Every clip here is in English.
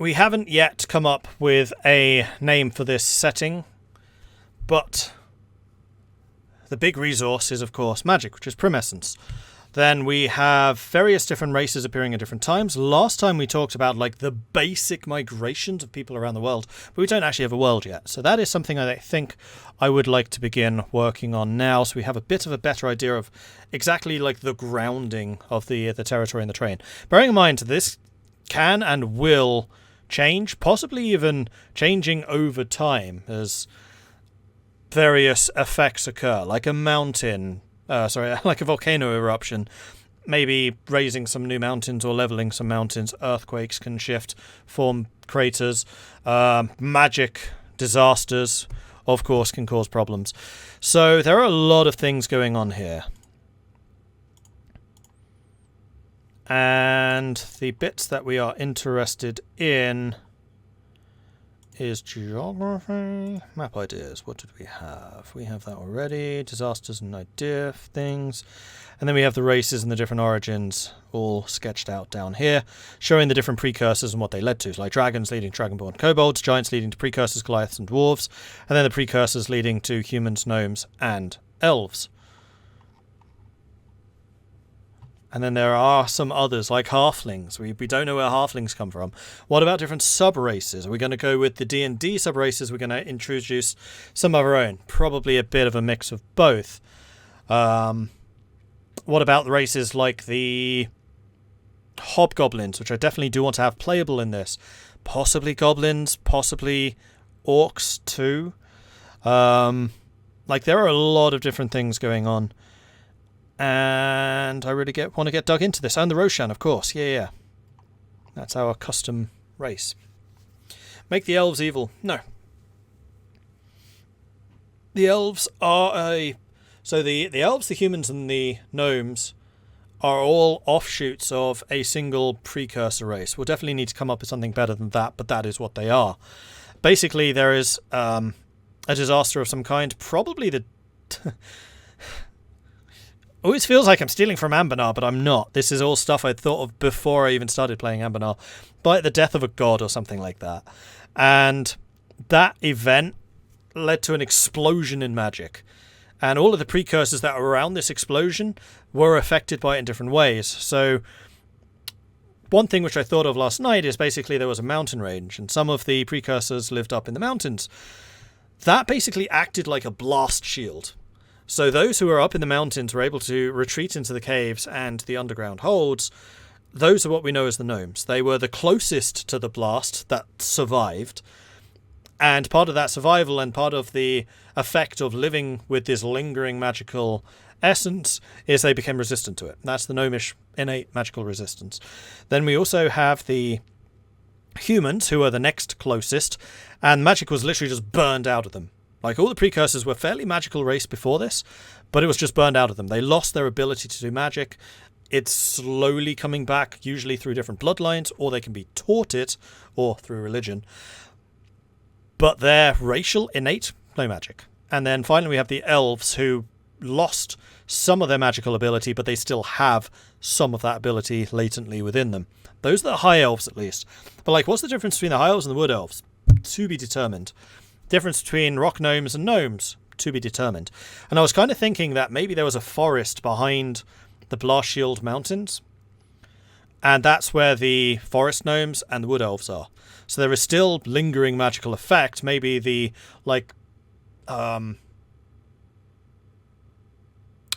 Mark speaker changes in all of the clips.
Speaker 1: we haven't yet come up with a name for this setting, but the big resource is, of course, magic, which is primessence. Then we have various different races appearing at different times. Last time we talked about like the basic migrations of people around the world, but we don't actually have a world yet. So that is something I think I would like to begin working on now, so we have a bit of a better idea of exactly like the grounding of the territory and the terrain. Bearing in mind, this can and will change, possibly even changing over time as various effects occur, like a mountain. Like a volcano eruption, maybe raising some new mountains or leveling some mountains. Earthquakes can shift, form craters. Magic disasters, of course, can cause problems. So there are a lot of things going on here. And the bits that we are interested in is geography, map ideas. What did we have? We have that already. Disasters and idea things. And then we have the races and the different origins all sketched out down here, showing the different precursors and what they led to. So like dragons leading to dragonborn kobolds, giants leading to precursors, Goliaths and dwarves, and then the precursors leading to humans, gnomes, and elves. And then there are some others, like halflings. We don't know where halflings come from. What about different sub-races? Are we going to go with the D&D sub-races? We're going to introduce some of our own. Probably a bit of a mix of both. What about the races like the hobgoblins, which I definitely do want to have playable in this? Possibly goblins, possibly orcs too. There are a lot of different things going on. And I really want to get dug into this. And the Roshan, of course. Yeah. That's our custom race. Make the elves evil. No. The elves are So the elves, the humans, and the gnomes are all offshoots of a single precursor race. We'll definitely need to come up with something better than that, but that is what they are. Basically, there is a disaster of some kind. Probably the... Always feels like I'm stealing from Ambernar, but I'm not. This is all stuff I'd thought of before I even started playing Ambernar. Like the death of a god or something like that. And that event led to an explosion in magic. And all of the precursors that were around this explosion were affected by it in different ways. So one thing which I thought of last night is basically there was a mountain range, and some of the precursors lived up in the mountains. That basically acted like a blast shield. So those who were up in the mountains were able to retreat into the caves and the underground holds. Those are what we know as the gnomes. They were the closest to the blast that survived. And part of that survival and part of the effect of living with this lingering magical essence is they became resistant to it. That's the gnomish innate magical resistance. Then we also have the humans, who are the next closest, and magic was literally just burned out of them. Like, all the precursors were fairly magical race before this, but it was just burned out of them. They lost their ability to do magic. It's slowly coming back, usually through different bloodlines, or they can be taught it, or through religion. But they're racial, innate, no magic. And then finally we have the elves, who lost some of their magical ability, but they still have some of that ability latently within them. Those are the high elves, at least. But, like, what's the difference between the high elves and the wood elves? To be determined. Difference between rock gnomes and gnomes, to be determined. And I was kind of thinking that maybe there was a forest behind the Blast Shield Mountains, and that's where the forest gnomes and the wood elves are. So there is still lingering magical effect. Maybe the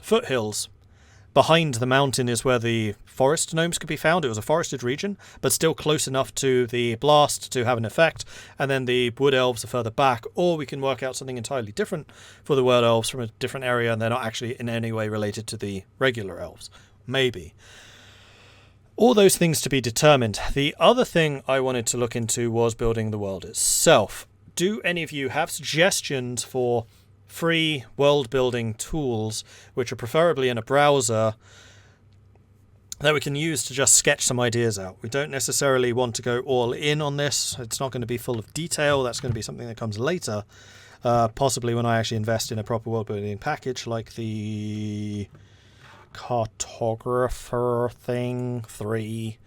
Speaker 1: foothills behind the mountain is where the forest gnomes could be found. It was a forested region, but still close enough to the blast to have an effect. And then the wood elves are further back. Or we can work out something entirely different for the wood elves from a different area, and they're not actually in any way related to the regular elves. Maybe. All those things to be determined. The other thing I wanted to look into was building the world itself. Do any of you have suggestions for free world building tools, which are preferably in a browser, that we can use to just sketch some ideas out? We don't necessarily want to go all in on this. It's not going to be full of detail. That's going to be something that comes later, possibly when I actually invest in a proper world building package like the Cartographer thing 3.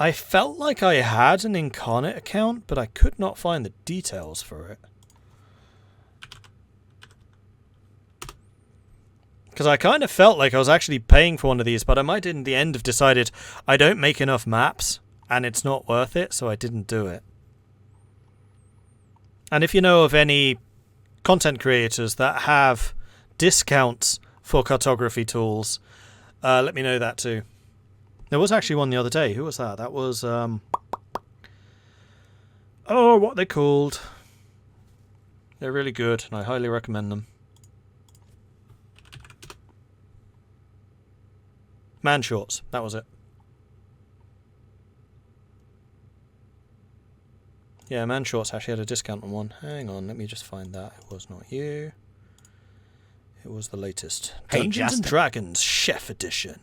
Speaker 1: I felt like I had an Incarnate account, but I could not find the details for it. Because I kind of felt like I was actually paying for one of these, but I might in the end have decided I don't make enough maps and it's not worth it, so I didn't do it. And if you know of any content creators that have discounts for cartography tools, let me know that too. There was actually one the other day. Who was that? That was, oh, what they called. They're really good, and I highly recommend them. Man Shorts, that was it. Yeah, Man Shorts actually had a discount on one. Hang on, let me just find that. It was not you. It was the latest.
Speaker 2: Hey,
Speaker 1: Dungeons and Dragons Chef Edition.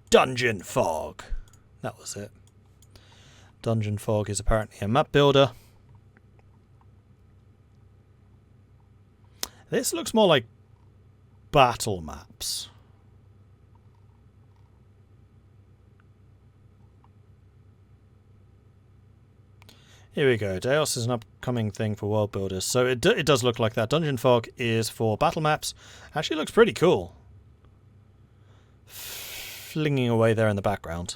Speaker 1: Dungeon Fog. That was it. Dungeon Fog is apparently a map builder. This looks more like battle maps. Here we go. Deos is an upcoming thing for world builders. So it does look like that. Dungeon Fog is for battle maps. Actually looks pretty cool. Flinging away there in the background.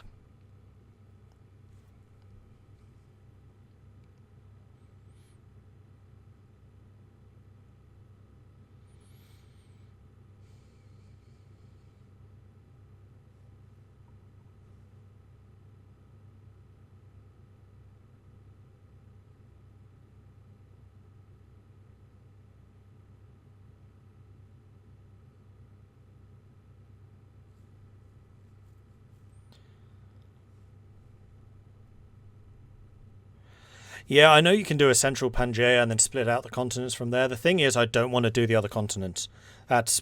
Speaker 1: Yeah, I know you can do a central Pangaea and then split out the continents from there. The thing is, I don't want to do the other continents. That's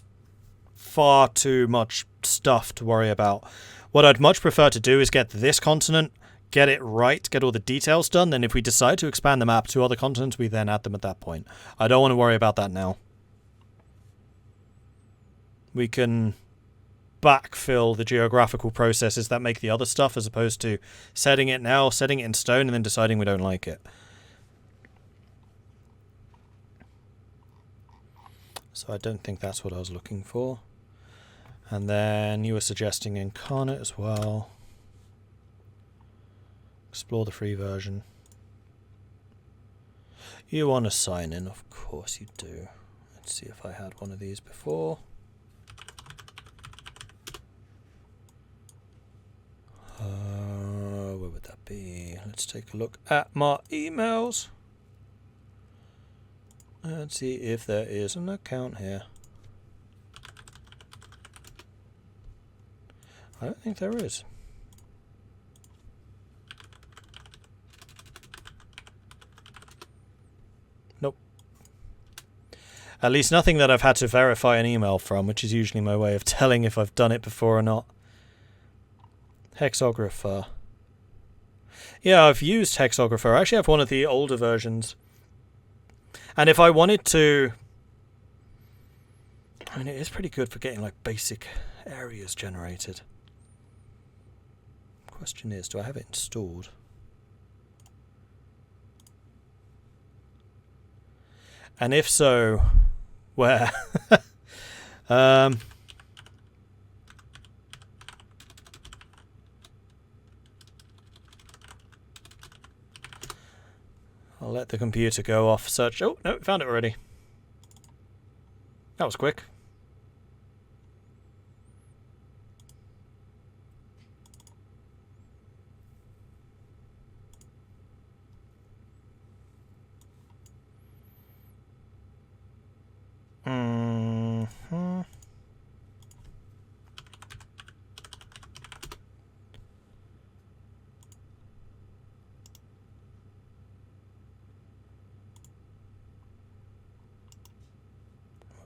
Speaker 1: far too much stuff to worry about. What I'd much prefer to do is get this continent, get it right, get all the details done, then if we decide to expand the map to other continents, we then add them at that point. I don't want to worry about that now. We can backfill the geographical processes that make the other stuff as opposed to setting it now, setting it in stone, and then deciding we don't like it. So I don't think that's what I was looking for. And then you were suggesting Incarnate as well. Explore the free version. You want to sign in? Of course you do. Let's see if I had one of these before. Where would that be? Let's take a look at my emails and see if there is an account here. I don't think there is. Nope. At least nothing that I've had to verify an email from, which is usually my way of telling if I've done it before or not. Hexographer. Yeah, I've used Hexographer. I actually have one of the older versions. And if I wanted to... I mean, it is pretty good for getting, like, basic areas generated. Question is, do I have it installed? And if so, where? I'll let the computer go off search. Oh, no, found it already. That was quick. Mm-hmm.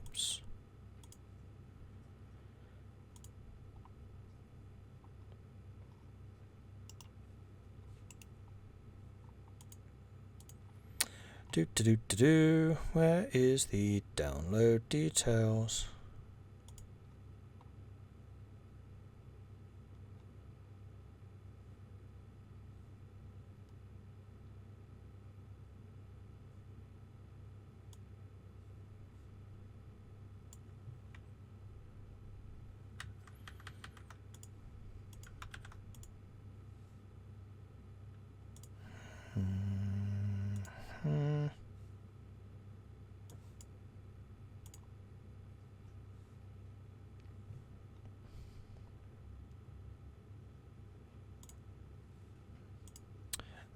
Speaker 1: Oops. Where is the download details?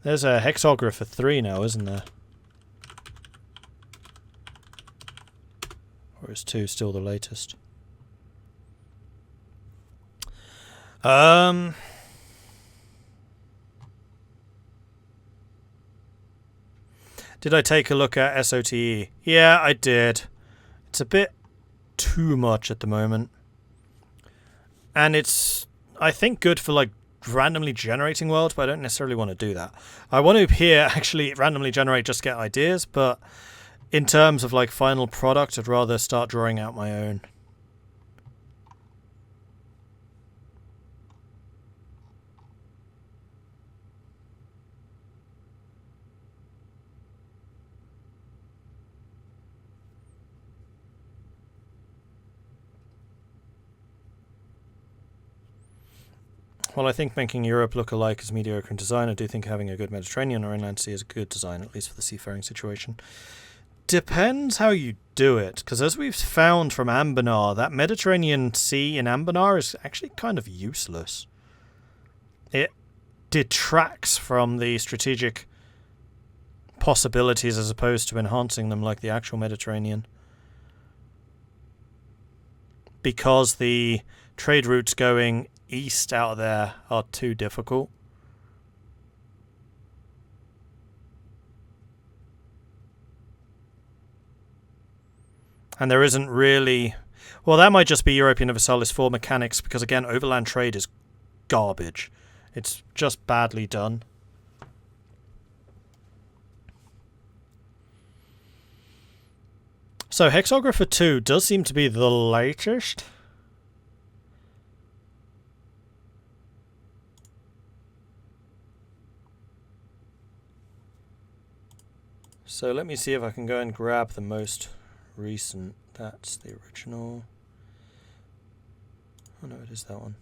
Speaker 1: There's a Hexographer 3 now, isn't there? Or is 2 still the latest? Did I take a look at SOTE? Yeah, I did. It's a bit too much at the moment. And it's, I think, good for like randomly generating worlds, but I don't necessarily want to do that. I want to here actually randomly generate just to get ideas, but in terms of like final product, I'd rather start drawing out my own. While I think making Europe look alike is mediocre in design, I do think having a good Mediterranean or inland sea is a good design, at least for the seafaring situation. Depends how you do it, because as we've found from Ambenar, that Mediterranean Sea in Ambenar is actually kind of useless. It detracts from the strategic possibilities as opposed to enhancing them like the actual Mediterranean. Because the trade routes going east out of there are too difficult. And there isn't really... Well, that might just be European Universalis 4 mechanics, because again, overland trade is garbage. It's just badly done. So, Hexographer 2 does seem to be the latest. So let me see if I can go and grab the most recent. That's the original. Oh no, it is that one.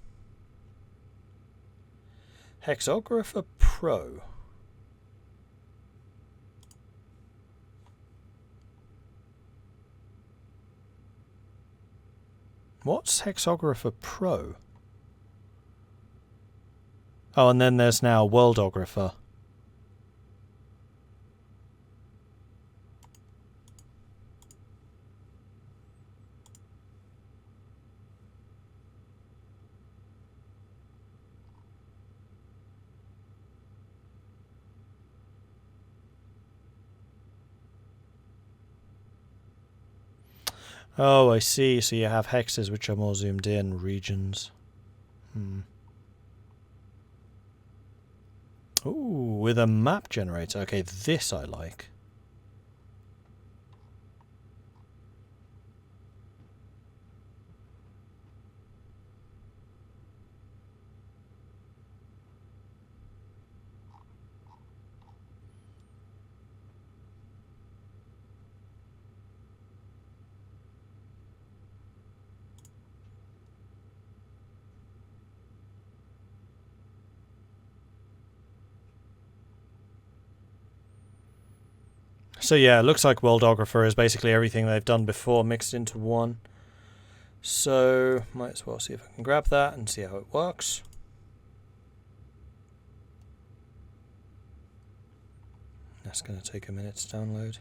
Speaker 1: Hexographer Pro. What's Hexographer Pro? Oh, and then there's now Worldographer. Oh, I see. So you have hexes which are more zoomed in, regions. Ooh, with a map generator. Okay, this I like. So yeah, it looks like Worldographer is basically everything they've done before mixed into one. So, might as well see if I can grab that and see how it works. That's going to take a minute to download.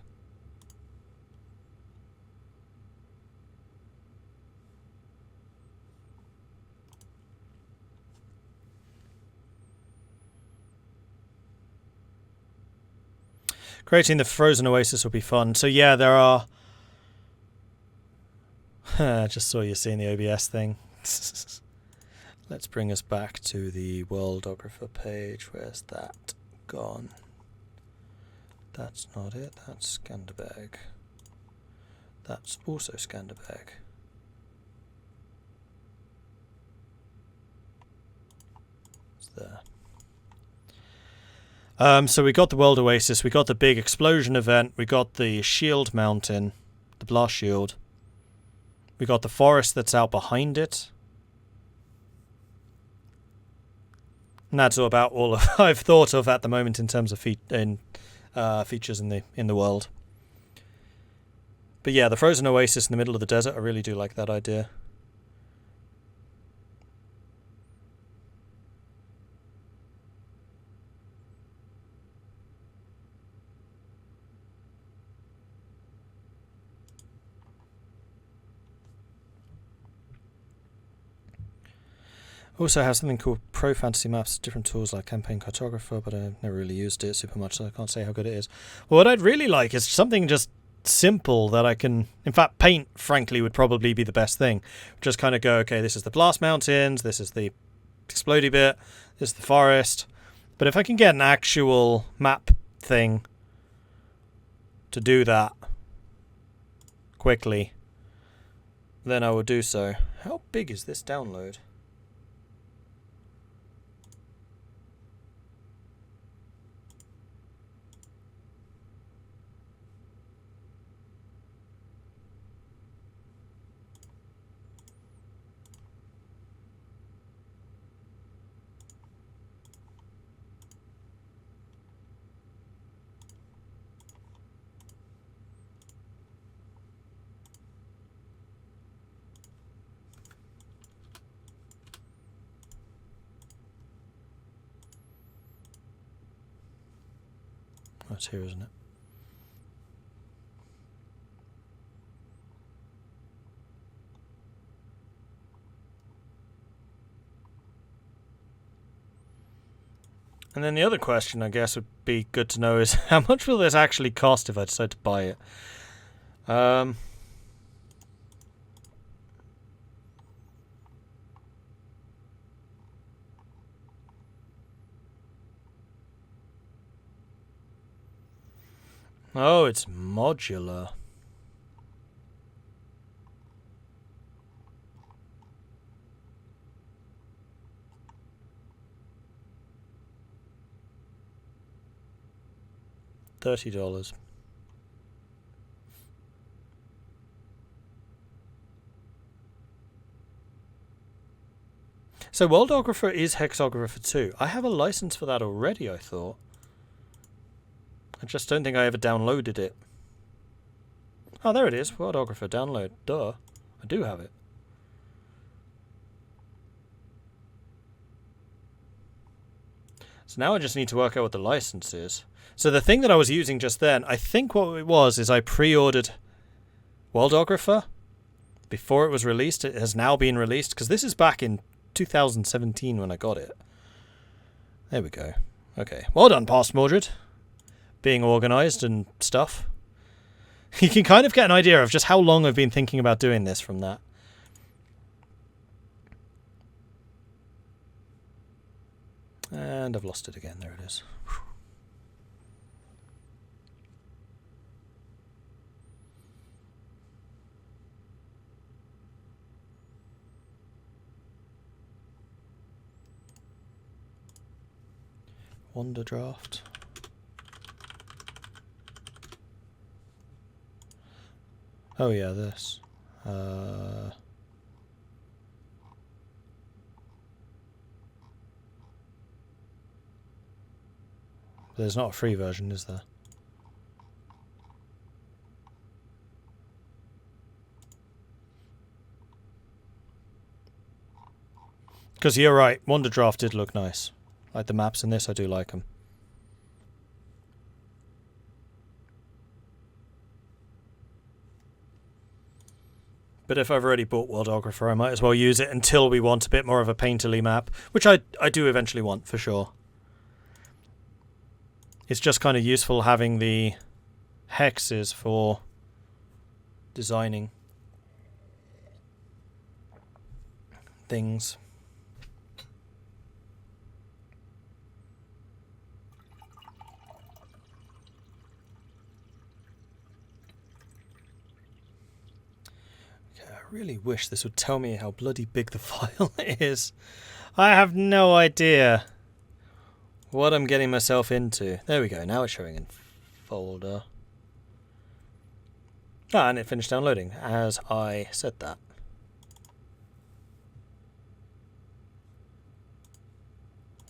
Speaker 1: Creating the frozen oasis will be fun. So yeah, there are... I just saw you seeing the OBS thing. Let's bring us back to the Worldographer page. Where's that gone? That's not it. That's Scanderbeg. That's also Scanderbeg. It's there. So we got the World Oasis, we got the big explosion event, we got the shield mountain, the blast shield. We got the forest that's out behind it. And that's about all I've thought of at the moment in terms of features in the world. But yeah, the frozen oasis in the middle of the desert, I really do like that idea. Also have something called Pro Fantasy Maps, different tools like Campaign Cartographer, but I've never really used it super much, so I can't say how good it is. Well, what I'd really like is something just simple that I can... In fact, Paint, frankly, would probably be the best thing. Just kind of go, okay, this is the Blast Mountains, this is the explodey bit, this is the forest. But if I can get an actual map thing to do that quickly, then I would do so. How big is this download? That's here, isn't it? And then the other question, I guess, would be good to know is how much will this actually cost if I decide to buy it? Oh, it's modular. $30. So Worldographer is Hexographer too. I have a license for that already, I thought. I just don't think I ever downloaded it. Oh, there it is. Worldographer download. Duh. I do have it. So now I just need to work out what the license is. So the thing that I was using just then, I think what it was is I pre-ordered Worldographer before it was released. It has now been released because this is back in 2017 when I got it. There we go. Okay. Well done, past Mordred. Being organised and stuff. You can kind of get an idea of just how long I've been thinking about doing this from that. And I've lost it again. There it is. Wonderdraft. Oh yeah, this. There's not a free version, is there? Because you're right, Wonderdraft did look nice. Like the maps in this, I do like them. But if I've already bought Worldographer, I might as well use it until we want a bit more of a painterly map, which I do eventually want, for sure. It's just kind of useful having the hexes for designing things. I really wish this would tell me how bloody big the file is. I have no idea what I'm getting myself into. There we go, now it's showing in folder. Ah, and it finished downloading, as I said that.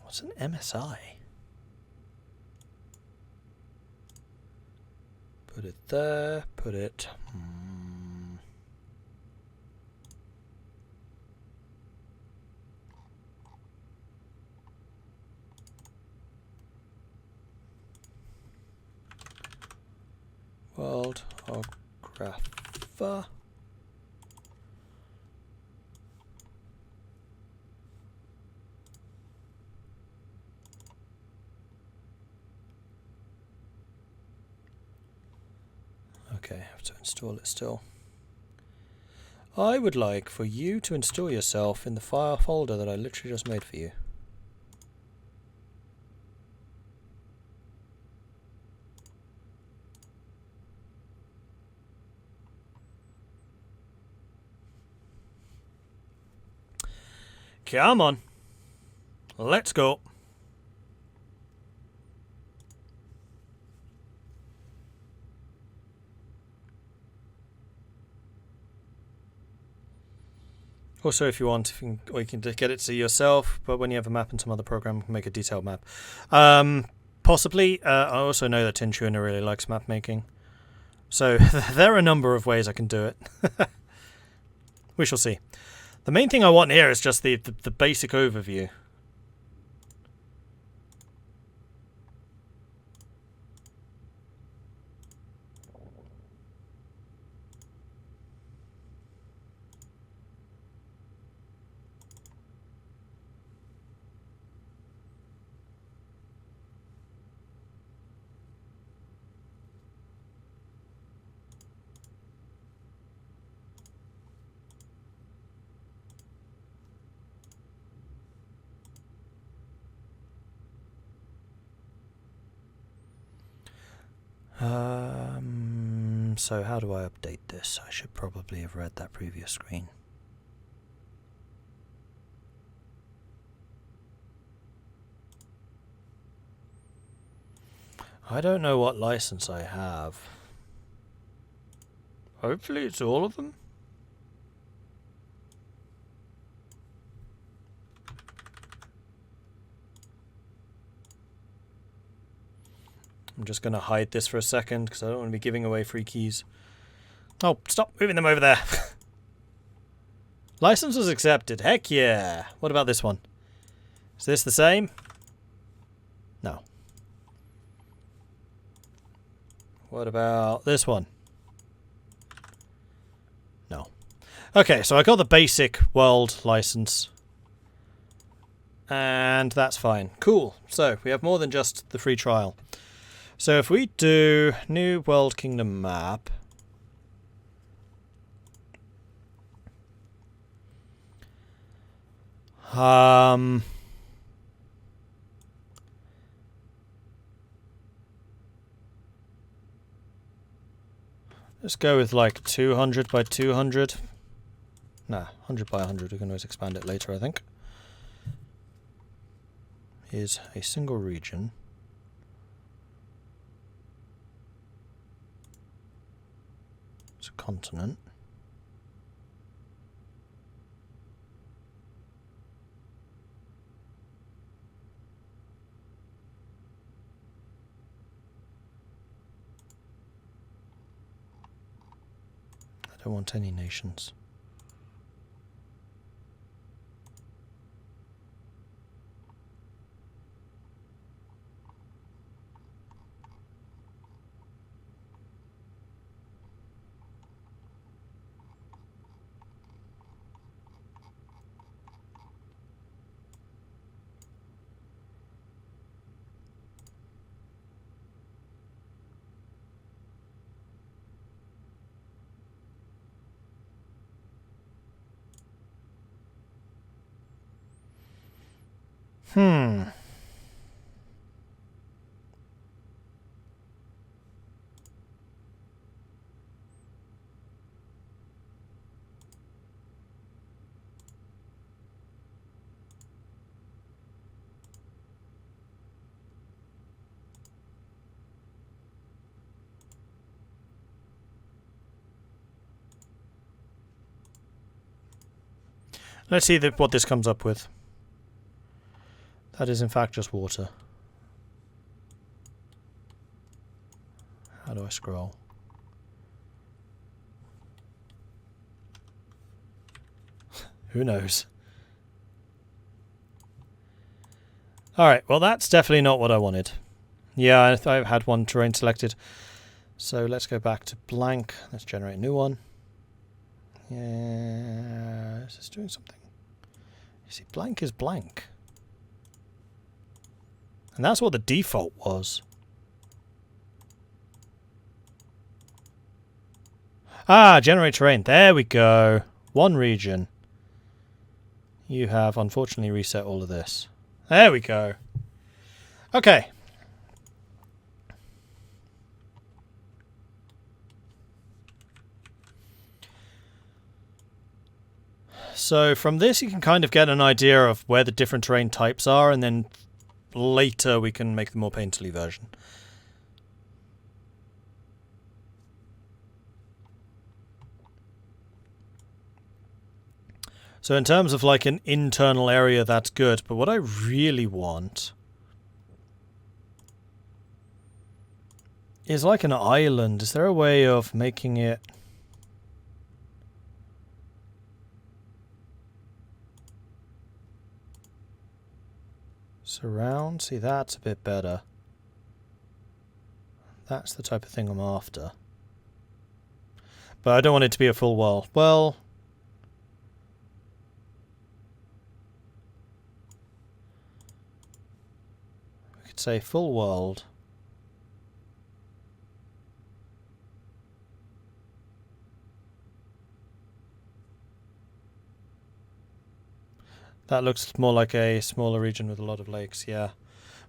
Speaker 1: What's an MSI? Put it there, put it... Worldographer. Okay, I have to install it still. I would like for you to install yourself in the file folder that I literally just made for you. Come on. Let's go. Also, if you want, or you can get it to yourself, but when you have a map in some other program, you can make a detailed map. Possibly. I also know that Tintuner really likes map making. So there are a number of ways I can do it. We shall see. The main thing I want here is just the basic overview. So how do I update this? I should probably have read that previous screen. I don't know what license I have. Hopefully it's all of them. I'm just going to hide this for a second because I don't want to be giving away free keys. Oh, stop moving them over there. License was accepted. Heck yeah. What about this one? Is this the same? No. What about this one? No. Okay, so I got the basic world license. And that's fine. Cool. So we have more than just the free trial. So if we do new world kingdom map. Let's go with like 200 by 200. Nah, 100 by 100. We can always expand it later, I think. Here's a single region. It's a continent. I don't want any nations. Let's see what this comes up with. That is in fact just water. How do I scroll? Who knows? Alright, well that's definitely not what I wanted. Yeah, I had one terrain selected. So let's go back to blank. Let's generate a new one. Yeah, is this doing something? You see, blank is blank. And that's what the default was. Ah, generate terrain. There we go. One region. You have unfortunately reset all of this. There we go. Okay. So from this you can kind of get an idea of where the different terrain types are, and then later we can make the more painterly version. So in terms of like an internal area, that's good, but what I really want is like an island. Is there a way of making it... surround? See, that's a bit better. That's the type of thing I'm after. But I don't want it to be a full world. Well... we could say full world. That looks more like a smaller region with a lot of lakes, yeah.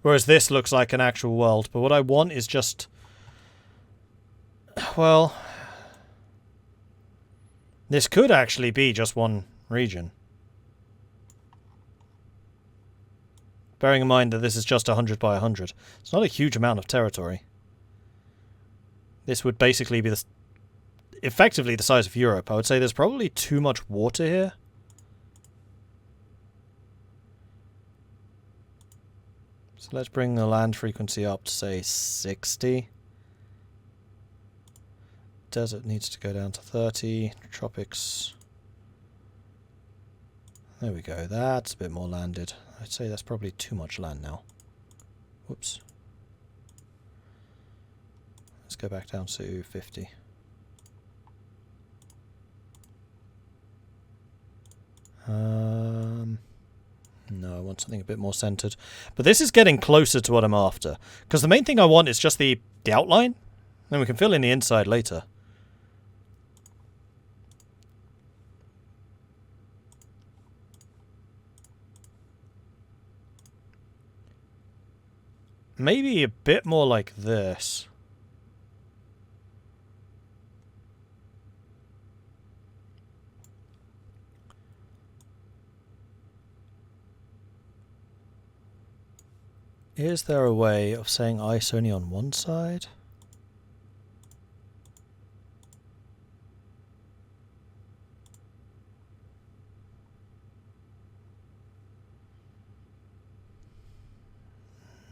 Speaker 1: Whereas this looks like an actual world. But what I want is just... well... this could actually be just one region. Bearing in mind that this is just 100 by 100. It's not a huge amount of territory. This would basically be effectively the size of Europe. I would say there's probably too much water here. So let's bring the land frequency up to, say, 60. Desert needs to go down to 30. Tropics. There we go. That's a bit more landed. I'd say that's probably too much land now. Whoops. Let's go back down to 50. No, I want something a bit more centered. But this is getting closer to what I'm after. Because the main thing I want is just the outline. Then we can fill in the inside later. Maybe a bit more like this. Is there a way of saying ice only on one side?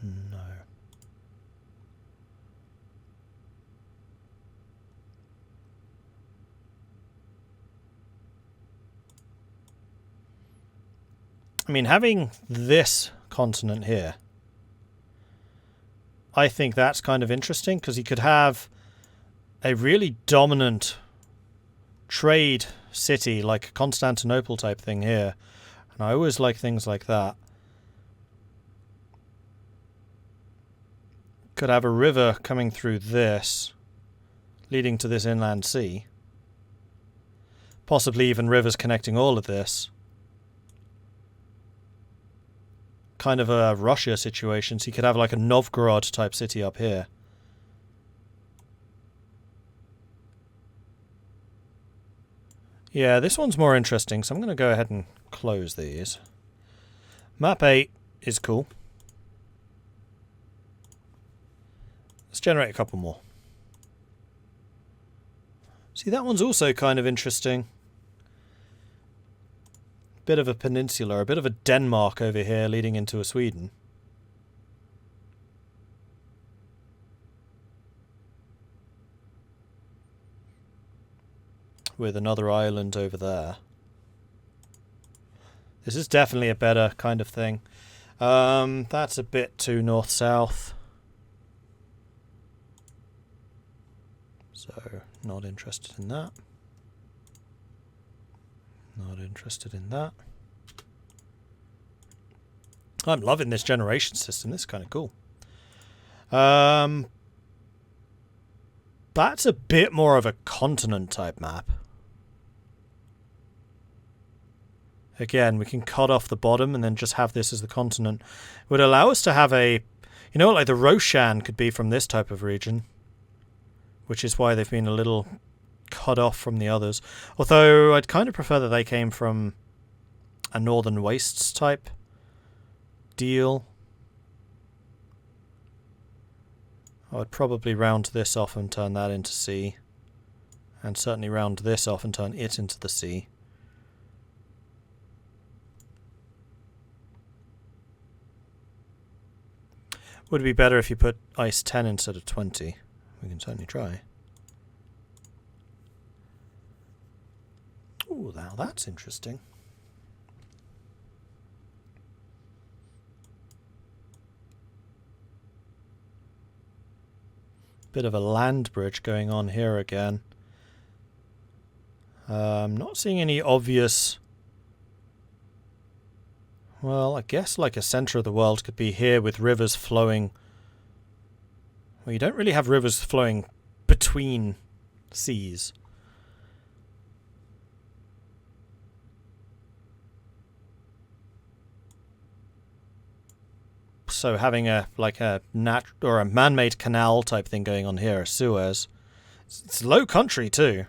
Speaker 1: No. I mean, having this continent here, I think that's kind of interesting, because he could have a really dominant trade city, like Constantinople type thing here. And I always like things like that. Could have a river coming through this, leading to this inland sea. Possibly even rivers connecting all of this. Kind of a Russia situation, so you could have like a Novgorod type city up here. Yeah, this one's more interesting, so I'm going to go ahead and close these. Map 8 is cool. Let's generate a couple more. See, that one's also kind of interesting. Bit of a peninsula, a bit of a Denmark over here leading into a Sweden. With another island over there. This is definitely a better kind of thing. That's a bit too north-south. So, not interested in that. Not interested in that. I'm loving this generation system. This is kind of cool. That's a bit more of a continent type map. Again, we can cut off the bottom and then just have this as the continent. It would allow us to have a... You know what, like the Roshan could be from this type of region. Which is why they've been a little cut off from the others. Although, I'd kind of prefer that they came from a Northern Wastes type deal. I would probably round this off and turn that into sea. And certainly round this off and turn it into the sea. Would it be better if you put ice 10 instead of 20? We can certainly try. Ooh, now that's interesting. Bit of a land bridge going on here again. I'm not seeing any obvious... Well, I guess like a centre of the world could be here with rivers flowing... Well, you don't really have rivers flowing between seas. So having a man-made canal type thing going on here, Suez. It's low country too.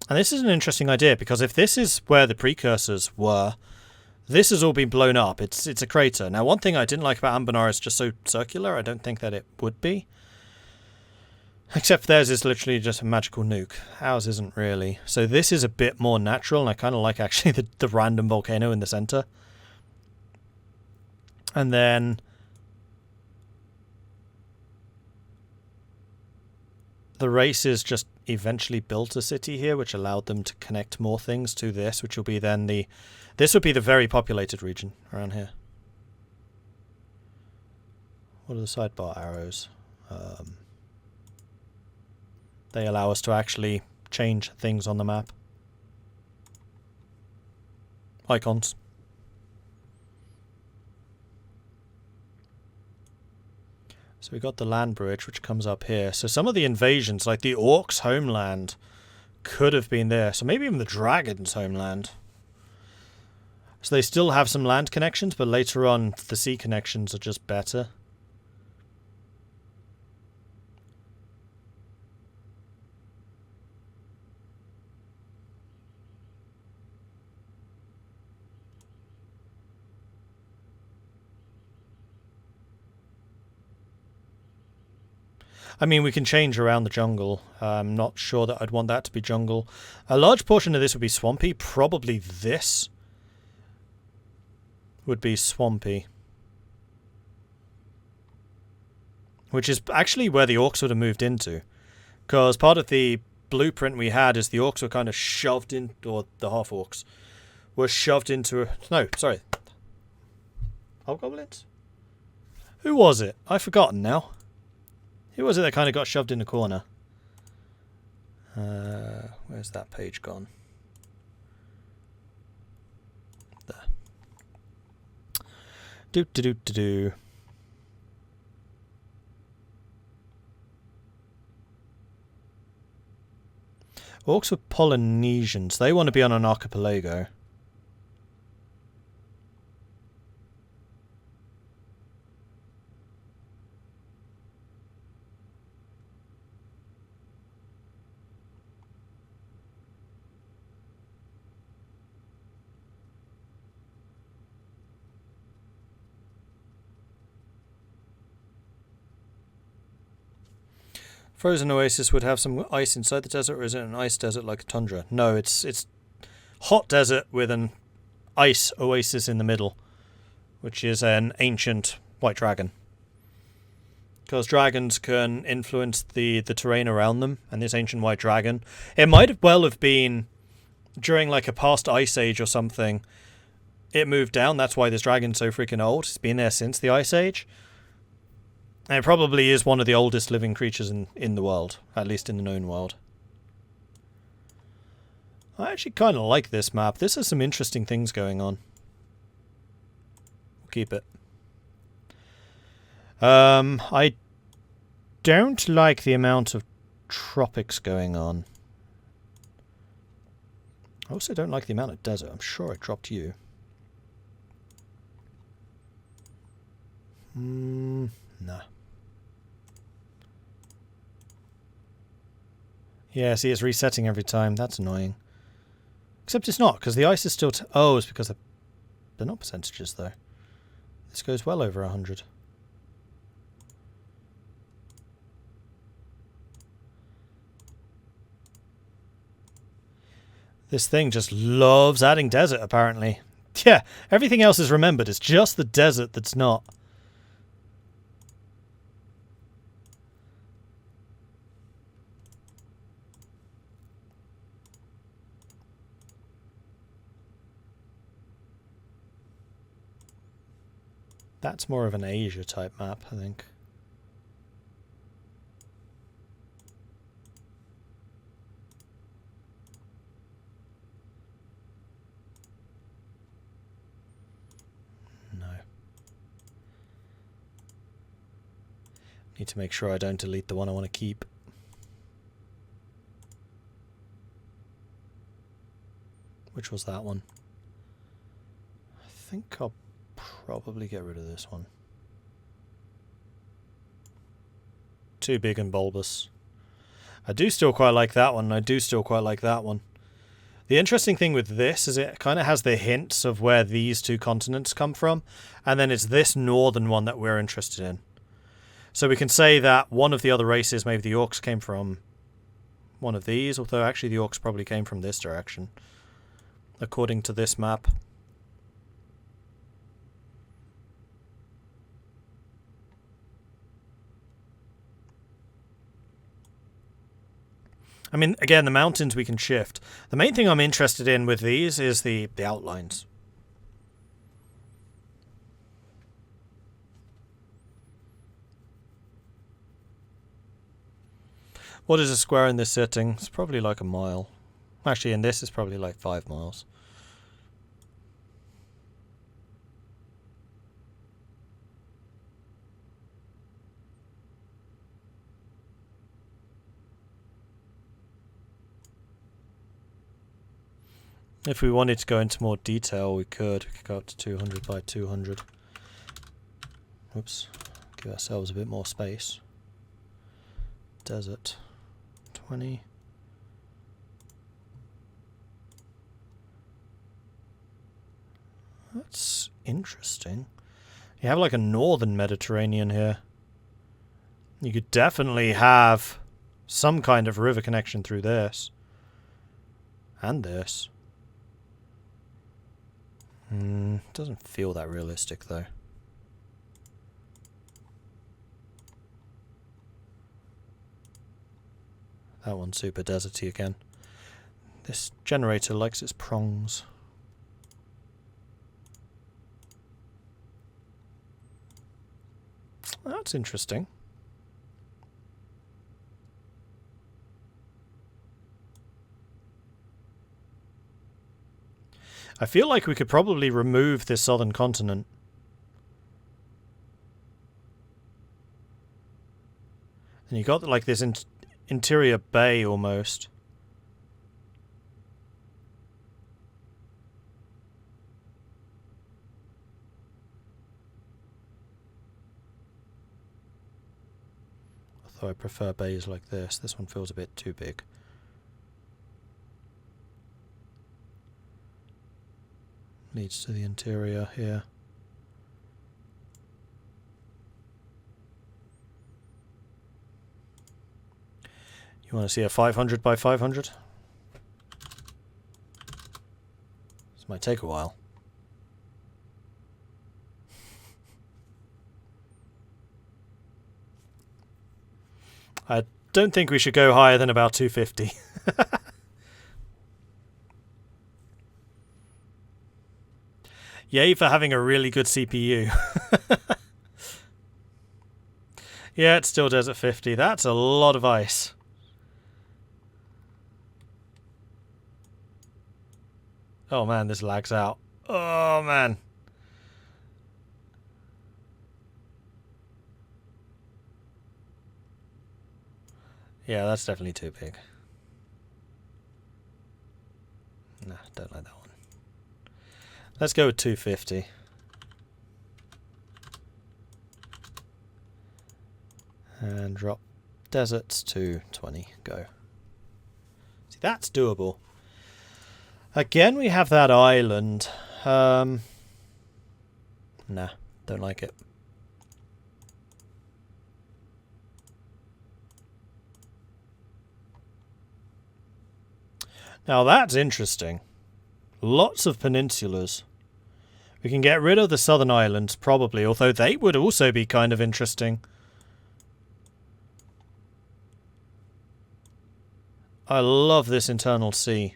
Speaker 1: And this is an interesting idea, because if this is where the precursors were, this has all been blown up. It's a crater. Now, one thing I didn't like about Ambanar is just so circular. I don't think that it would be. Except theirs is literally just a magical nuke. Ours isn't really. So this is a bit more natural, and I kind of like actually the random volcano in the center. And then... the races just eventually built a city here, which allowed them to connect more things to this, which will be then the... This would be the very populated region around here. What are the sidebar arrows? They allow us to actually change things on the map. Icons. So we got the land bridge, which comes up here. So some of the invasions, like the Orcs' homeland, could have been there. So maybe even the Dragons' homeland. So they still have some land connections, but later on the sea connections are just better. I mean, we can change around the jungle. I'm not sure that I'd want that to be jungle. A large portion of this would be swampy. Probably this would be swampy. Which is actually where the orcs would have moved into. Because part of the blueprint we had is the orcs were kind of shoved in, or the half-orcs were shoved into... No, sorry. Hobgoblins? Who was it? I've forgotten now. Who was it that kind of got shoved in the corner? Where's that page gone? There. Do. Orcs are Polynesians. They want to be on an archipelago. Frozen oasis would have some ice inside the desert, or is it an ice desert like a tundra? No, it's hot desert with an ice oasis in the middle, which is an ancient white dragon. Because dragons can influence the terrain around them, and this ancient white dragon, it might well have been during like a past ice age or something. It moved down, that's why this dragon's so freaking old. It's been there since the ice age. And it probably is one of the oldest living creatures in the world, at least in the known world. I actually kind of like this map. This has some interesting things going on. keep it. I don't like the amount of tropics going on. I also don't like the amount of desert. I'm sure I dropped you. Nah. Yeah, see, it's resetting every time. That's annoying. Except it's not, because the ice is still... oh, it's because they're not percentages, though. This goes well over 100. This thing just loves adding desert, apparently. Yeah, everything else is remembered. It's just the desert that's not. That's more of an Asia type map, I think. No. Need to make sure I don't delete the one I want to keep. Which was that one? I think I'll probably get rid of this one. Too big and bulbous. I do still quite like that one, and I do still quite like that one. The interesting thing with this is it kind of has the hints of where these two continents come from, and then it's this northern one that we're interested in. So we can say that one of the other races, maybe the orcs, came from one of these, although actually the orcs probably came from this direction, according to this map. I mean, again, the mountains we can shift. The main thing I'm interested in with these is the outlines. What is a square in this setting? It's probably like a mile. Actually, in this it's probably like 5 miles. If we wanted to go into more detail, we could. We could go up to 200 by 200. Oops. Give ourselves a bit more space. Desert. 20. That's interesting. You have like a northern Mediterranean here. You could definitely have some kind of river connection through this. And this. Doesn't feel that realistic, though. That one's super deserty again. This generator likes its prongs. That's interesting. I feel like we could probably remove this southern continent. And you got like this interior bay almost. Although I prefer bays like this. This one feels a bit too big. Leads to the interior here. You want to see a 500 by 500? This might take a while. I don't think we should go higher than about 250. Yay for having a really good CPU. Yeah, it's still Desert 50. That's a lot of ice. Oh man, this lags out. Oh man. Yeah, that's definitely too big. Nah, don't like that one. Let's go with 250. And drop deserts to 20. Go. See, that's doable. Again, we have that island. Nah, don't like it. Now that's interesting. Lots of peninsulas. We can get rid of the southern islands, probably, although they would also be kind of interesting. I love this internal sea.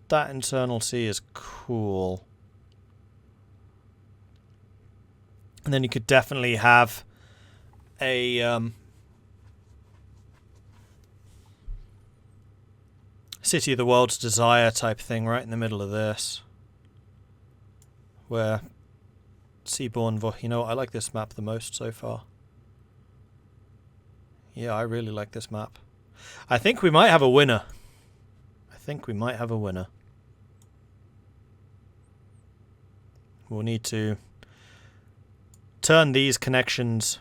Speaker 1: That internal sea is cool. And then you could definitely have a City of the World's Desire type thing right in the middle of this. Where Seaborn... You know what, I like this map the most so far. Yeah, I really like this map. I think we might have a winner. We'll need to turn these connections...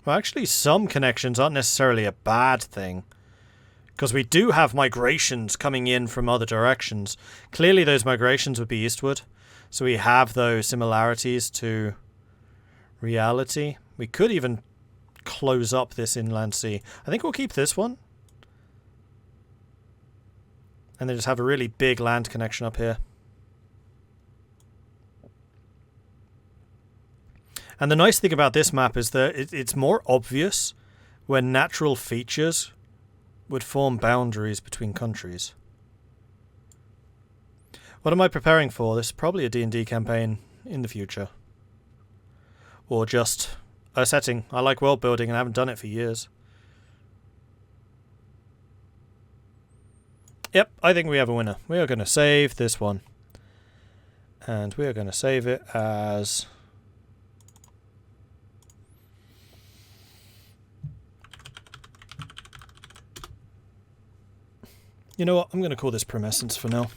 Speaker 1: Well, actually, some connections aren't necessarily a bad thing. Because we do have migrations coming in from other directions. Clearly those migrations would be eastward. So we have those similarities to reality. We could even close up this inland sea. I think we'll keep this one. And then just have a really big land connection up here. And the nice thing about this map is that it's more obvious when natural features would form boundaries between countries. What am I preparing for? This is probably a D&D campaign in the future. Or just a setting. I like world building and I haven't done it for years. Yep, I think we have a winner. We are going to save this one. And we are going to save it as... You know what? I'm going to call this Promescence for now.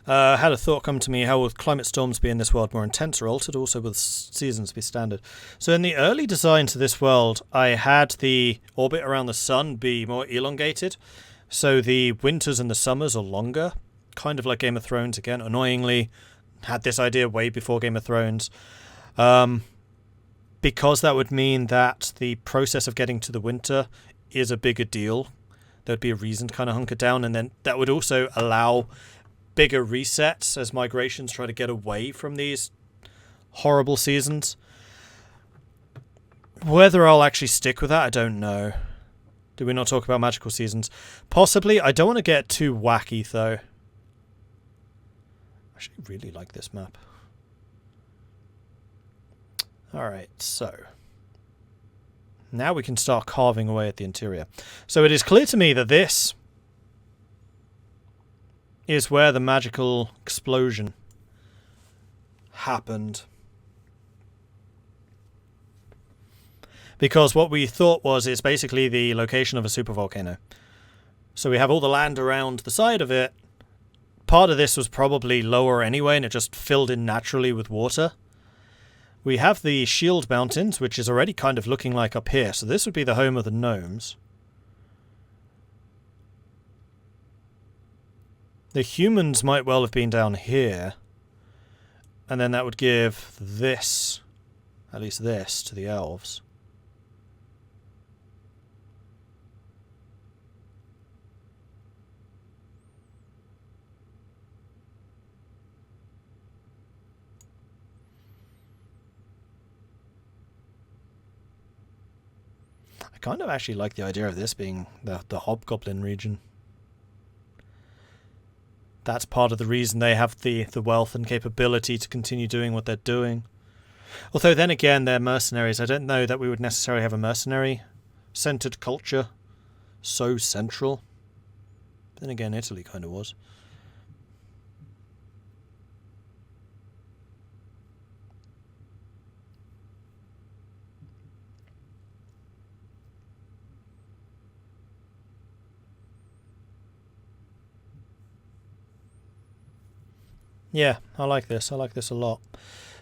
Speaker 1: Had a thought come to me, how will climate storms be in this world more intense or altered? Also will seasons be standard? So in the early design to this world, I had the orbit around the sun be more elongated. So the winters and the summers are longer. Kind of like Game of Thrones again. Annoyingly, had this idea way before Game of Thrones. Because that would mean that the process of getting to the winter is a bigger deal. There'd be a reason to kind of hunker down. And then that would also allow bigger resets as migrations try to get away from these horrible seasons. Whether I'll actually stick with that, I don't know. Did we not talk about magical seasons? Possibly. I don't want to get too wacky, though. I actually really like this map. Alright, so... now we can start carving away at the interior. So it is clear to me that this is where the magical explosion happened. Because what we thought was it's basically the location of a supervolcano. So we have all the land around the side of it. Part of this was probably lower anyway, and it just filled in naturally with water. We have the Shield Mountains, which is already kind of looking like up here. So this would be the home of the gnomes. The humans might well have been down here. And then that would give this, at least this, to the elves. I kind of actually like the idea of this being the Hobgoblin region. That's part of the reason they have the wealth and capability to continue doing what they're doing. Although then again, they're mercenaries. I don't know that we would necessarily have a mercenary-centered culture so central. Then again, Italy kind of was. Yeah, I like this. I like this a lot.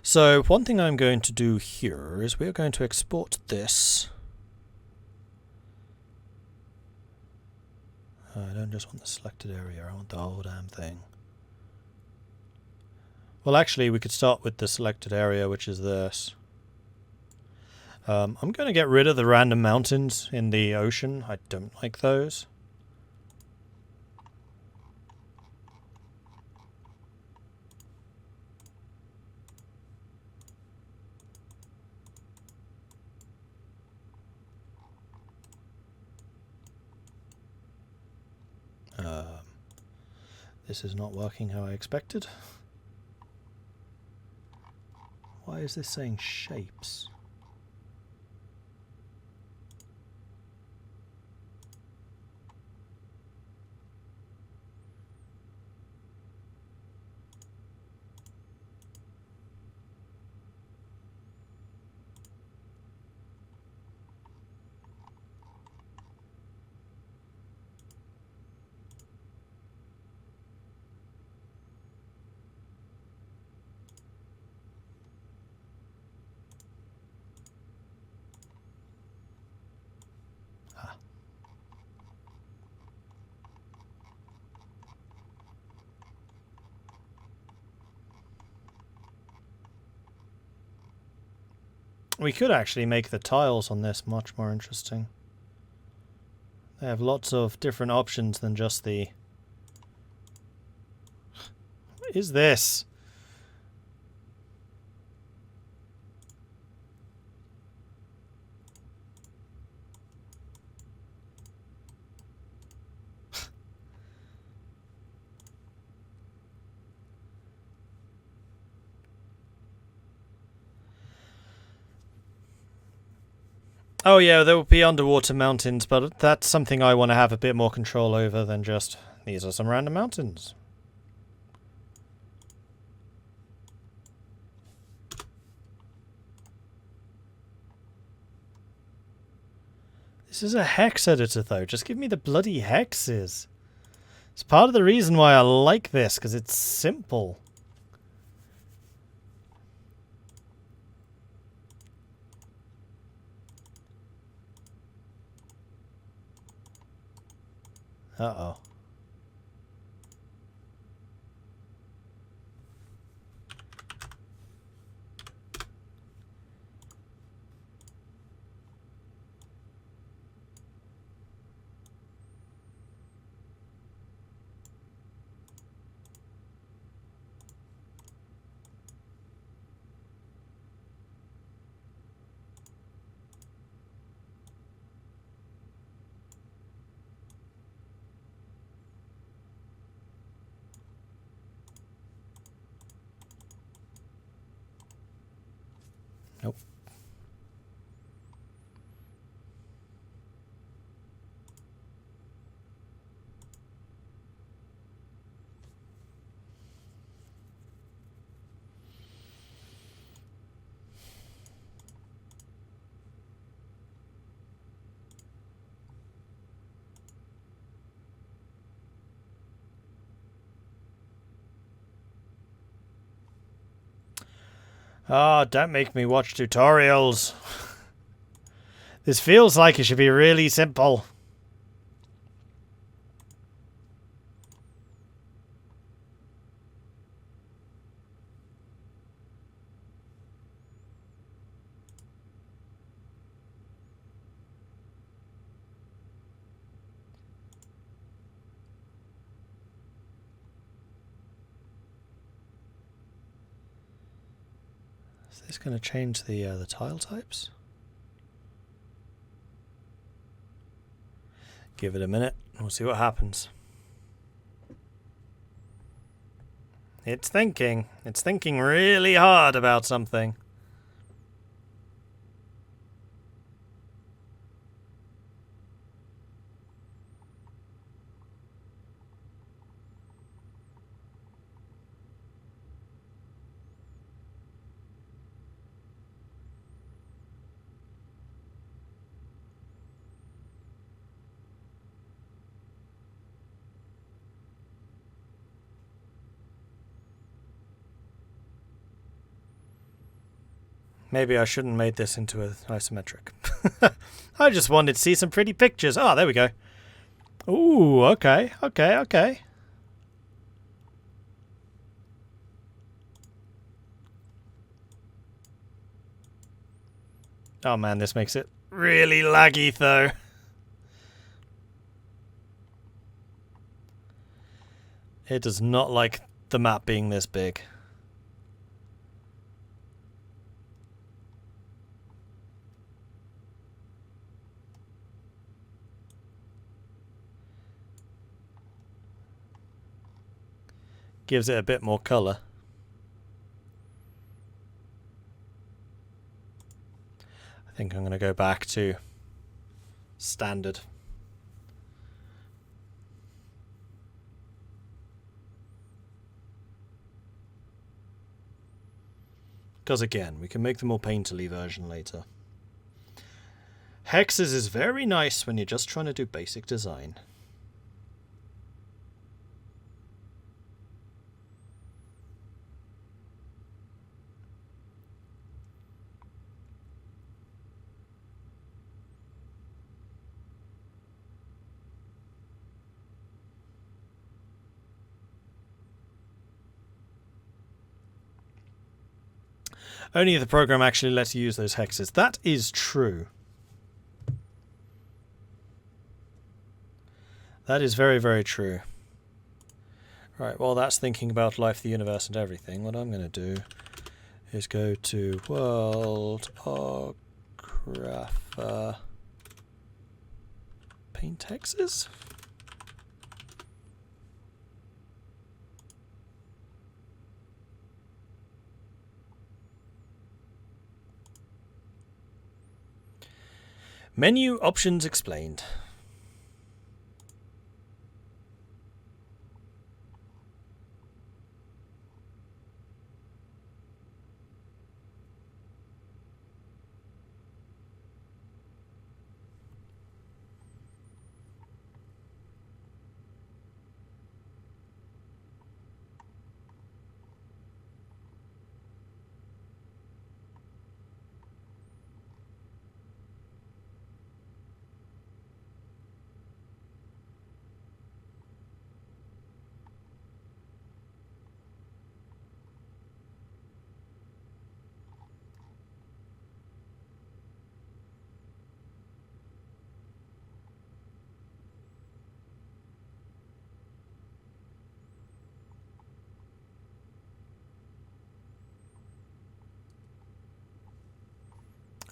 Speaker 1: So one thing I'm going to do here is we're going to export this. I don't just want the selected area, I want the whole damn thing. Well, actually, we could start with the selected area, which is this. I'm going to get rid of the random mountains in the ocean. I don't like those. This is not working how I expected. Why is this saying shapes? We could actually make the tiles on this much more interesting. They have lots of different options than just the... What is this? Oh yeah, there will be underwater mountains, but that's something I want to have a bit more control over than just, these are some random mountains. This is a hex editor though, just give me the bloody hexes. It's part of the reason why I like this, because it's simple. Uh-oh. Nope. Ah, don't make me watch tutorials. This feels like it should be really simple. Is this going to change the tile types? Give it a minute, and we'll see what happens. It's thinking. It's thinking really hard about something. Maybe I shouldn't have made this into an isometric. I just wanted to see some pretty pictures. Oh, there we go. Ooh, okay, okay, okay. Oh man, this makes it really laggy though. It does not like the map being this big. Gives it a bit more colour. I think I'm going to go back to standard. Because again, we can make the more painterly version later. Hexes is very nice when you're just trying to do basic design. Only if the program actually lets you use those hexes. That is true. That is very, very true. Right, well that's thinking about life, the universe and everything. What I'm going to do is go to Worldographer. Paint hexes? Menu options explained.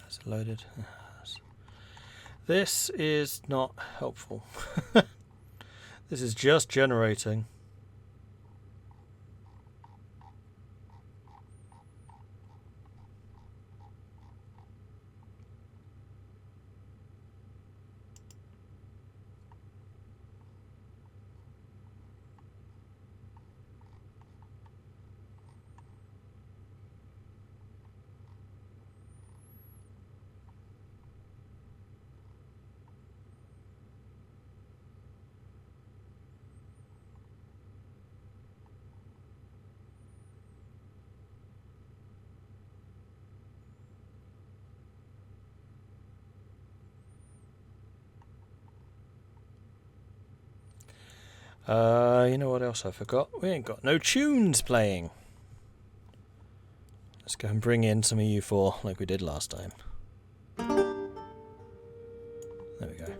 Speaker 1: Is it loaded? This is not helpful. This is just generating. You know what else I forgot? We ain't got no tunes playing. Let's go and bring in some EU4 like we did last time. There we go.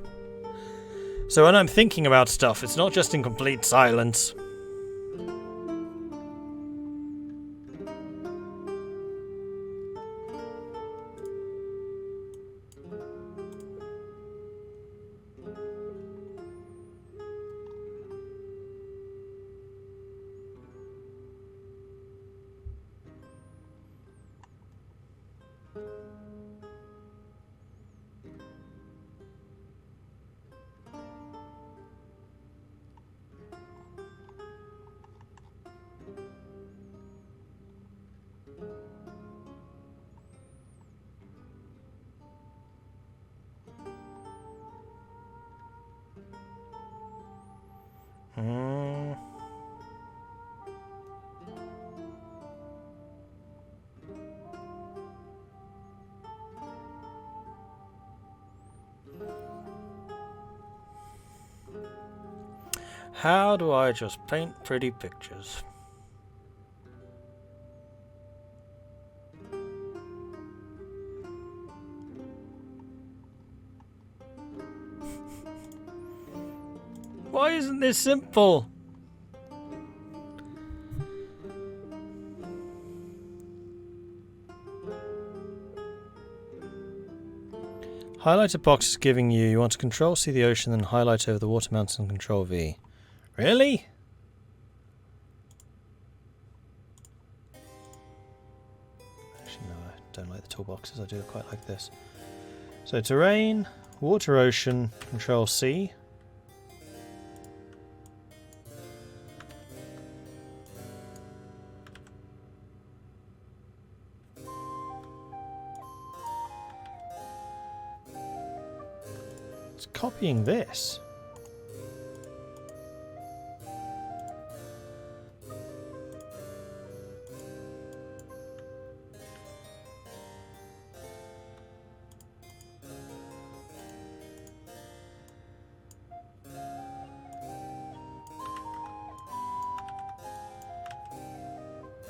Speaker 1: So when I'm thinking about stuff, it's not just in complete silence. How do I just paint pretty pictures? Why isn't this simple? Highlighted box is giving you want to control see the ocean, then highlight over the water mountain and control V. Really? Actually no, I don't like the toolboxes, I do quite like this. So terrain, water ocean, control C. It's copying this.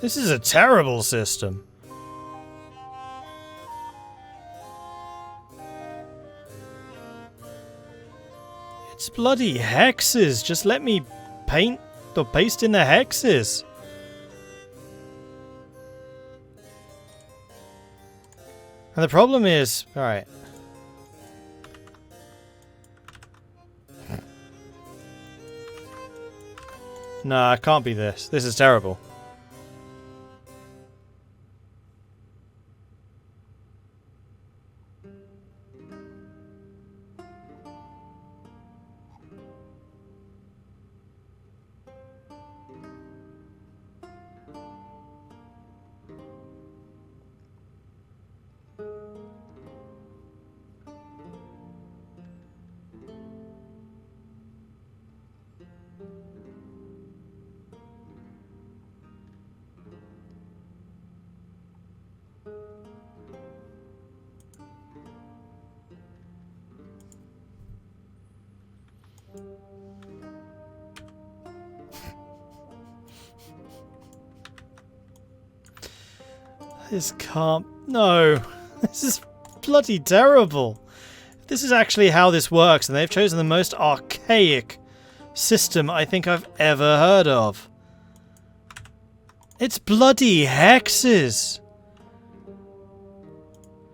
Speaker 1: This is a terrible system. It's bloody hexes. Just let me paint or paste in the hexes. And the problem is, alright. Nah, it can't be this. This is terrible. This can't... No. This is bloody terrible. This is actually how this works, and they've chosen the most archaic system I think I've ever heard of. It's bloody hexes.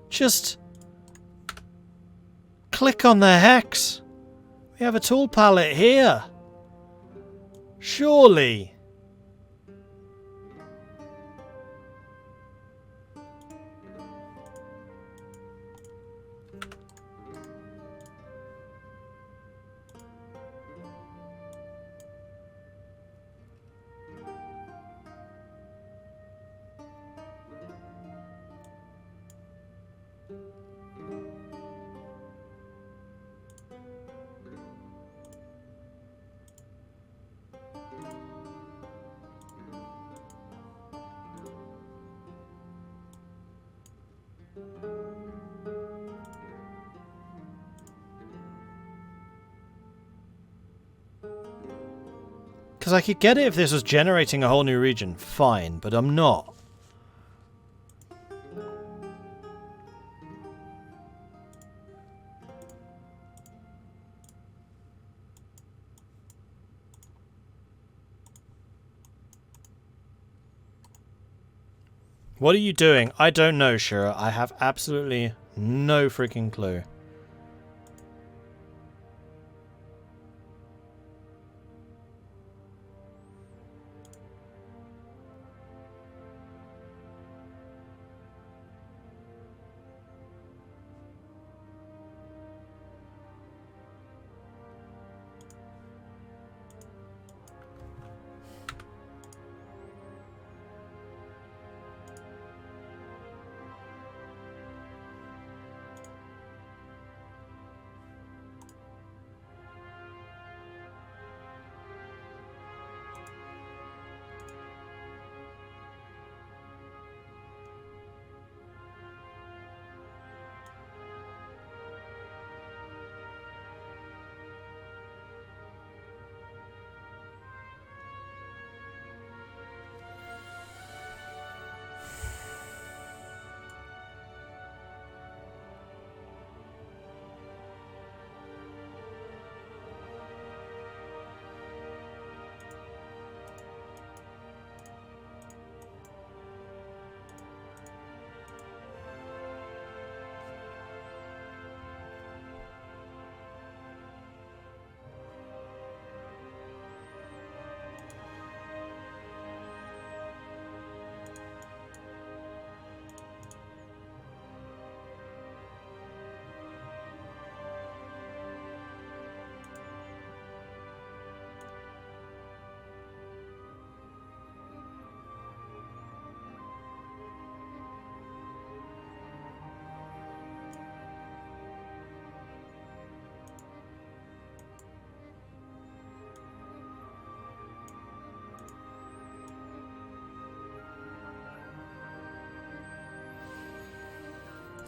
Speaker 1: Just click on the hex. We have a tool palette here. Surely. Because I could get it if this was generating a whole new region, fine, but I'm not. What are you doing? I don't know, Shura. I have absolutely no freaking clue.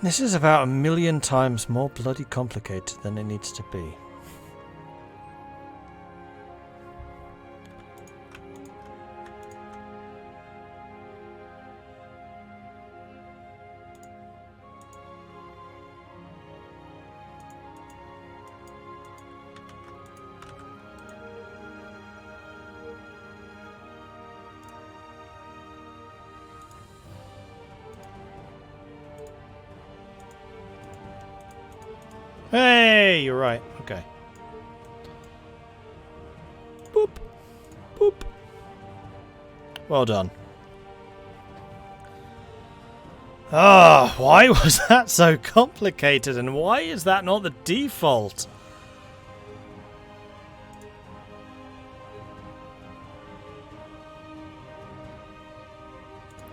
Speaker 1: This is about 1,000,000 times more bloody complicated than it needs to be. Hey, you're right. Okay. Boop. Boop. Well done. Ah, why was that so complicated and why is that not the default?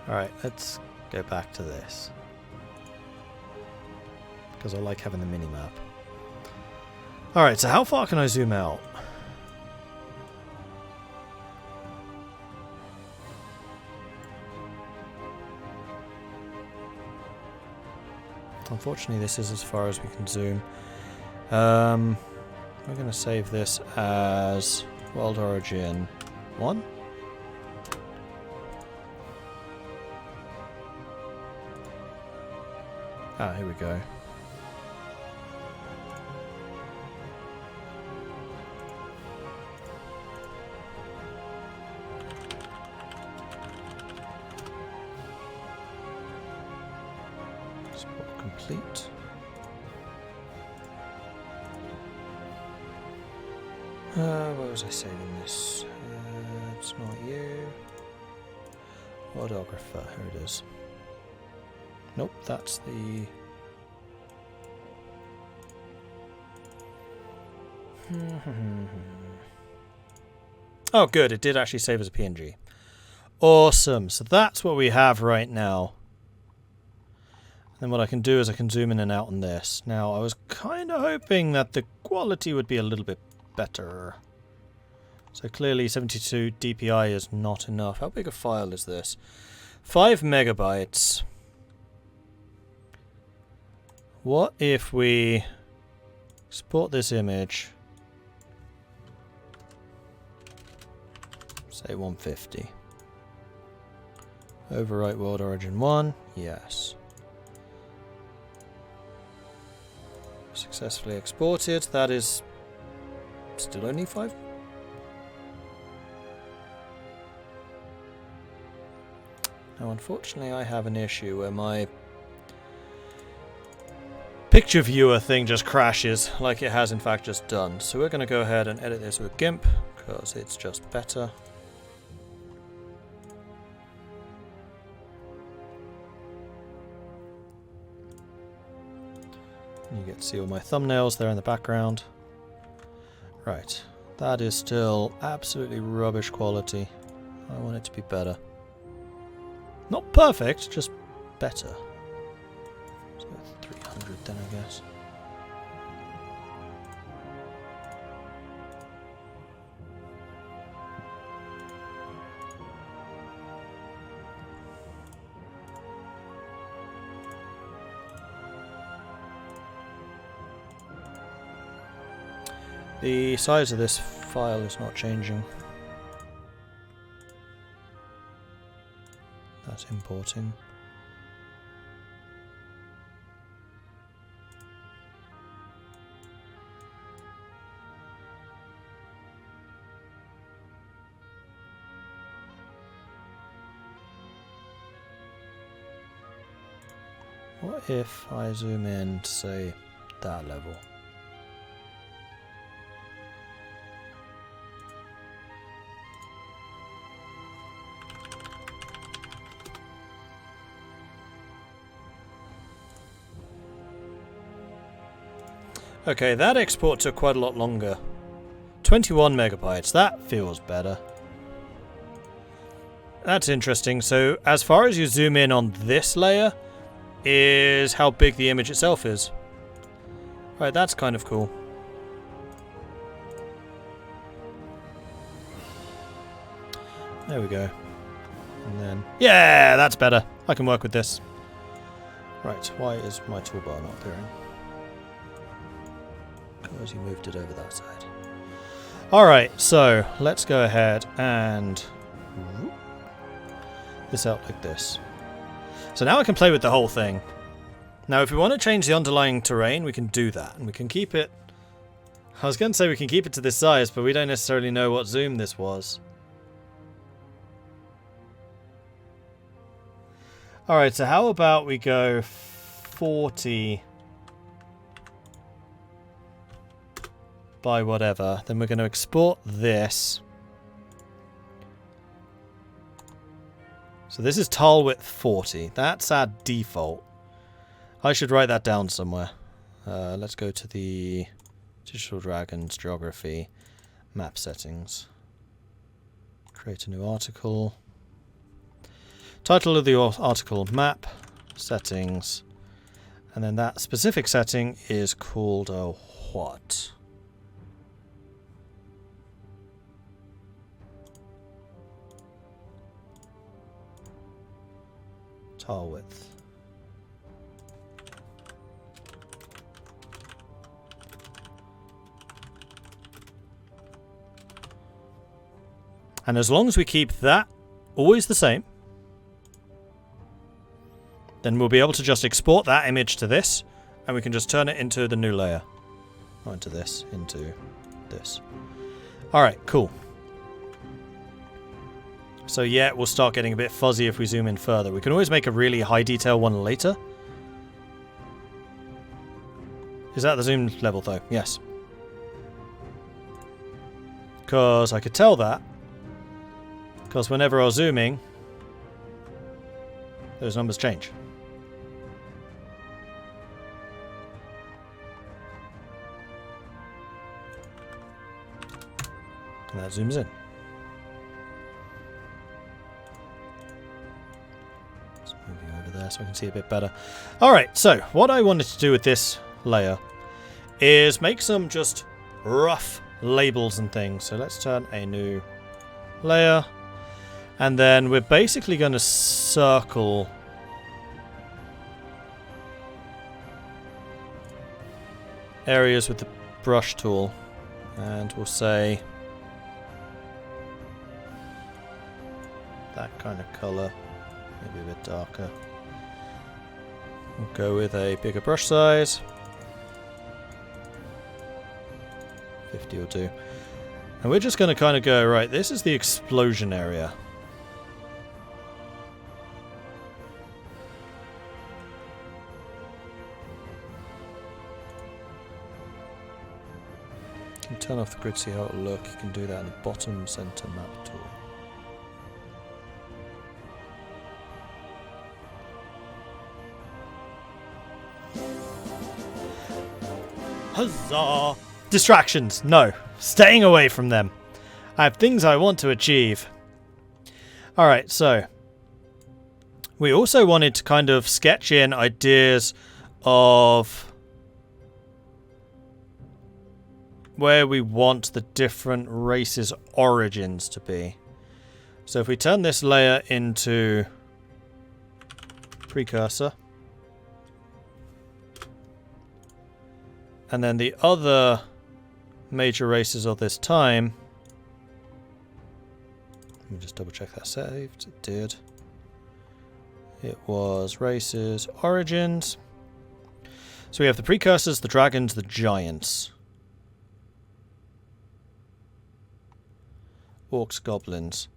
Speaker 1: Alright, let's go back to this. Because I like having the mini-map. Alright, so how far can I zoom out? Unfortunately, this is as far as we can zoom. We're going to save this as World Origin 1. Ah, here we go. Export complete. Where was I saving this? It's not you. Worldographer, here it is. Nope, that's the... Oh, good, it did actually save as a PNG. Awesome, so that's what we have right now. And what I can do is I can zoom in and out on this. Now, I was kind of hoping that the quality would be a little bit better. So clearly 72 DPI is not enough. How big a file is this? 5 megabytes. What if we export this image, say 150. Overwrite World Origin 1, yes. Successfully exported, that is still only 5. Now unfortunately I have an issue where my picture viewer thing just crashes, like it has in fact just done. So we're going to go ahead and edit this with GIMP, because it's just better. You get to see all my thumbnails there in the background. Right, that is still absolutely rubbish quality. I want it to be better. Not perfect, just better. So 300 then, I guess. The size of this file is not changing. That's importing. What if I zoom in to say that level? Okay, that export took quite a lot longer. 21 megabytes, that feels better. That's interesting. So as far as you zoom in on this layer is how big the image itself is. Right, that's kind of cool. There we go. And then, yeah, that's better. I can work with this. Right, why is my toolbar not appearing? Because you moved it over that side. Alright, so let's go ahead and this out like this. So now I can play with the whole thing. Now if we want to change the underlying terrain, we can do that. And we can keep it... I was going to say we can keep it to this size, but we don't necessarily know what zoom this was. Alright, so how about we go 40 by whatever. Then we're going to export this. So this is tile width 40. That's our default. I should write that down somewhere. Let's go to the Digital Dragons Geography map settings. Create a new article. Title of the article, map settings. And then that specific setting is called a what? Tile width. And as long as we keep that always the same, then we'll be able to just export that image to this, and we can just turn it into the new layer. Or into this, into this. Alright, cool. So yeah, we'll start getting a bit fuzzy if we zoom in further. We can always make a really high detail one later. Is that the zoom level though? Yes. Because I could tell that. Because whenever I was zooming, those numbers change. And that zooms in. Let's move you over there so I can see a bit better. Alright, so what I wanted to do with this layer is make some just rough labels and things. So let's turn a new layer. And then we're basically going to circle areas with the brush tool. And we'll say that kind of colour, maybe a bit darker. We'll go with a bigger brush size. 50 will do. And we're just going to kind of go, right, this is the explosion area. You can turn off the grid, see how it'll look. You can do that in the bottom center map tool. Huzzah! Distractions, no. Staying away from them. I have things I want to achieve. Alright, so we also wanted to kind of sketch in ideas of where we want the different races' origins to be. So if we turn this layer into precursor, and then the other major races of this time, let me just double check that saved. It did. It was races, origins. So we have the precursors, the dragons, the giants. Orcs, goblins.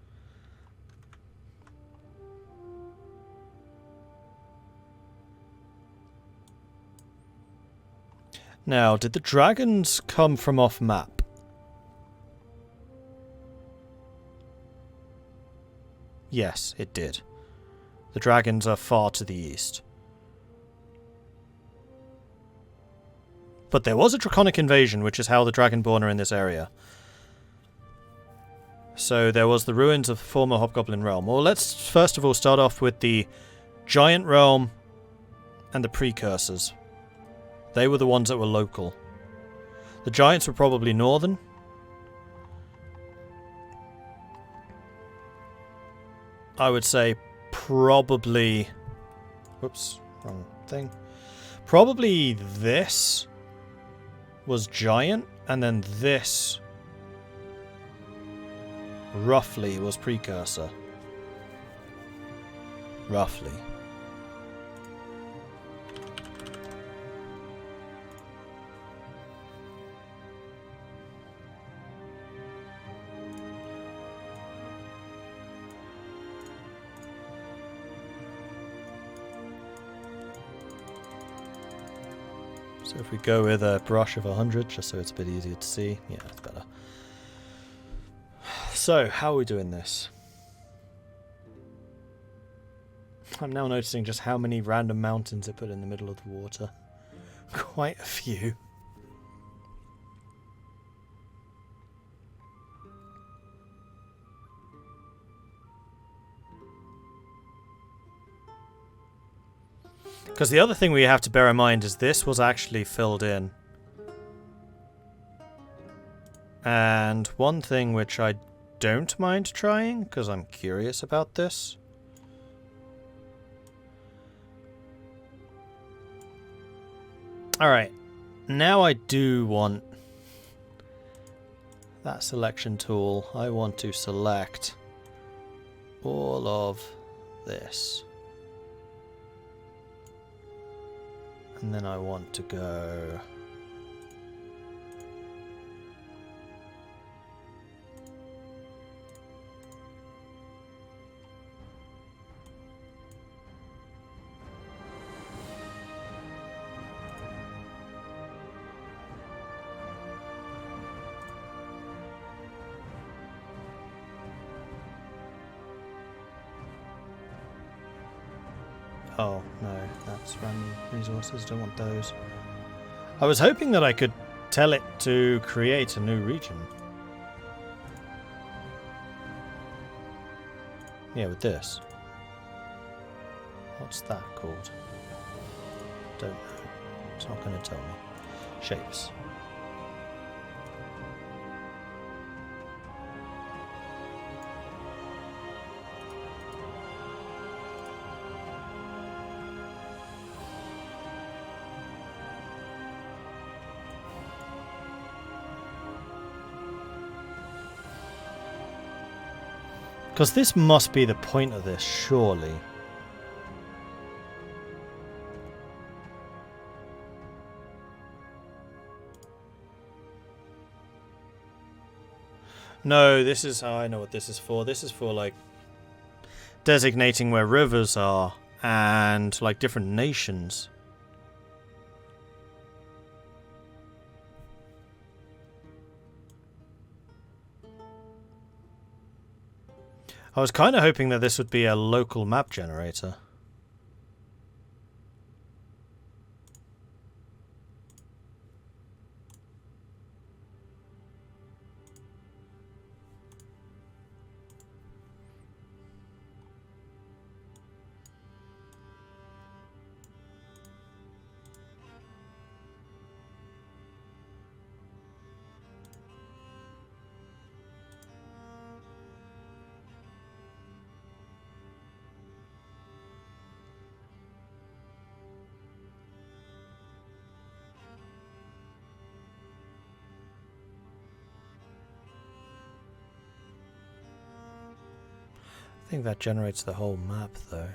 Speaker 1: Now, did the dragons come from off map? Yes, it did. The dragons are far to the east. But there was a draconic invasion, which is how the Dragonborn are in this area. So there was the ruins of the former Hobgoblin realm. Well, let's first of all start off with the Giant realm and the precursors. They were the ones that were local. The giants were probably northern. I would say probably... Whoops, wrong something. Probably this was giant, and then this roughly was precursor. Roughly. So if we go with a brush of 100, just so it's a bit easier to see. Yeah, it's better. So, how are we doing this? I'm now noticing just how many random mountains it put in the middle of the water. Quite a few. Because the other thing we have to bear in mind is this was actually filled in. And one thing which I don't mind trying, because I'm curious about this. Alright, now I do want that selection tool. I want to select all of this. And then I want to go... Oh, no, that's random resources, don't want those. I was hoping that I could tell it to create a new region. Yeah, with this. What's that called? Don't know. It's not going to tell me. Shapes. Because this must be the point of this, surely. No, this is... Oh, I know what this is for. This is for, like, designating where rivers are and, like, different nations. I was kind of hoping that this would be a local map generator. I think that generates the whole map, though.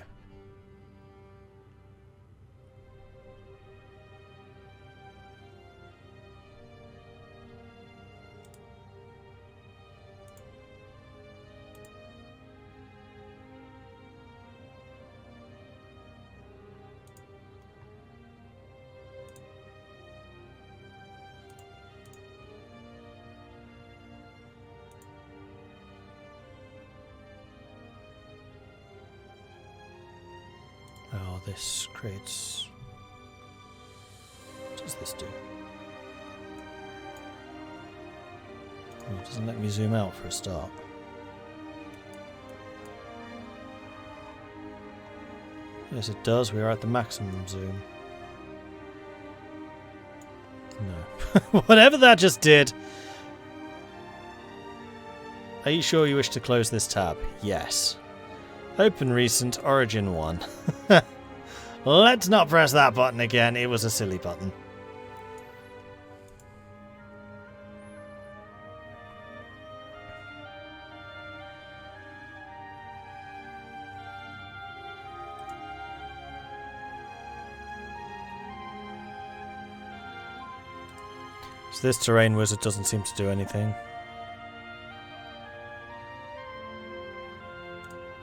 Speaker 1: Oh, this creates... What does this do? Oh, it doesn't let me zoom out for a start. Yes, it does. We are at the maximum zoom. No. Whatever that just did. Are you sure you wish to close this tab? Yes. Open recent Origin 1. Let's not press that button again. It was a silly button. So this terrain wizard doesn't seem to do anything.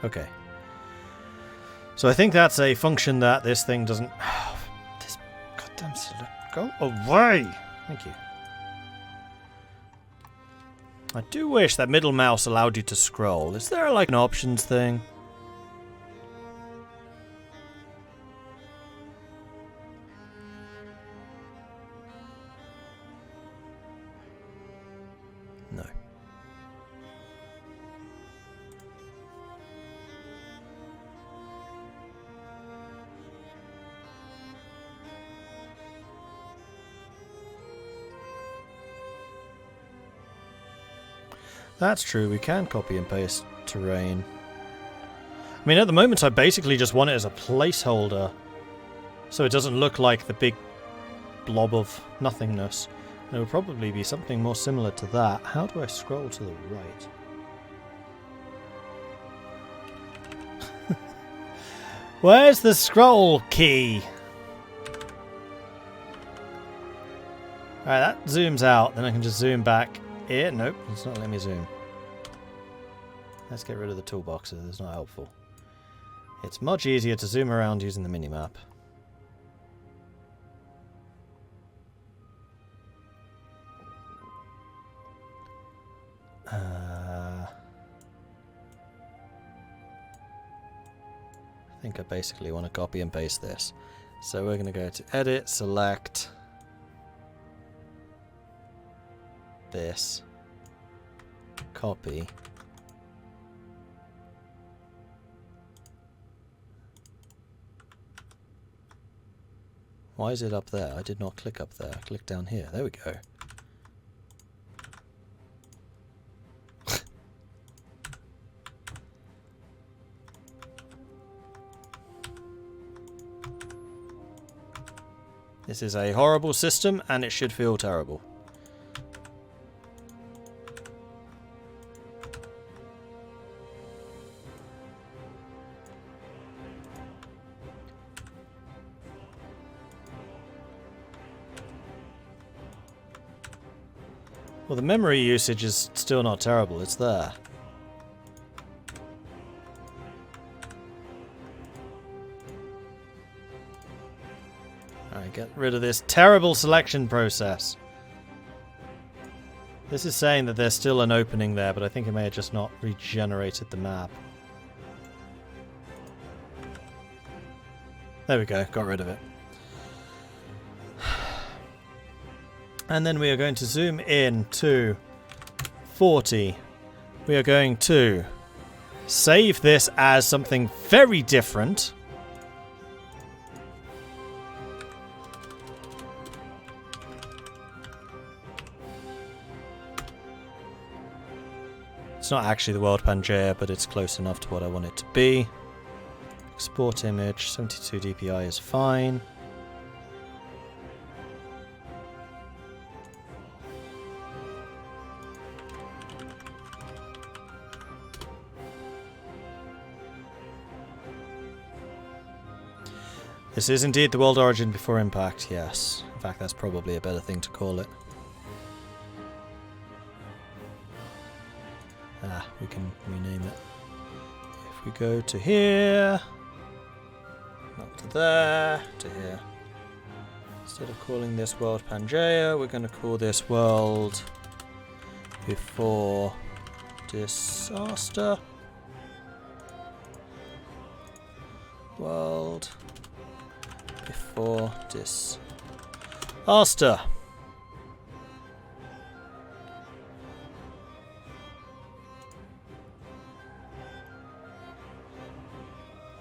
Speaker 1: Okay. So I think that's a function that this thing doesn't... Oh, this goddamn select... Go away! Thank you. I do wish that middle mouse allowed you to scroll. Is there like an options thing? No. That's true, we can copy and paste terrain. I mean, at the moment I basically just want it as a placeholder, so it doesn't look like the big blob of nothingness. It would probably be something more similar to that. How do I scroll to the right? Where's the scroll key? Alright, that zooms out, then I can just zoom back here. Nope, it's not letting me zoom. Let's get rid of the toolboxes, it's not helpful. It's much easier to zoom around using the minimap. I think I basically want to copy and paste this. So we're going to go to edit, select this, copy. Why is it up there? I did not click up there. I clicked down here. There we go. This is a horrible system, and it should feel terrible. Well, the memory usage is still not terrible. It's there. Alright, get rid of this terrible selection process. This is saying that there's still an opening there, but I think it may have just not regenerated the map. There we go, got rid of it. And then we are going to zoom in to 40. We are going to save this as something very different. It's not actually the World Pangea, but it's close enough to what I want it to be. Export image, 72 dpi is fine. This is indeed the world origin before impact, yes. In fact, that's probably a better thing to call it. Ah, we can rename it. If we go to here, not to there, to here. Instead of calling this World Pangea, we're going to call this World Before Disaster. World Before Disaster.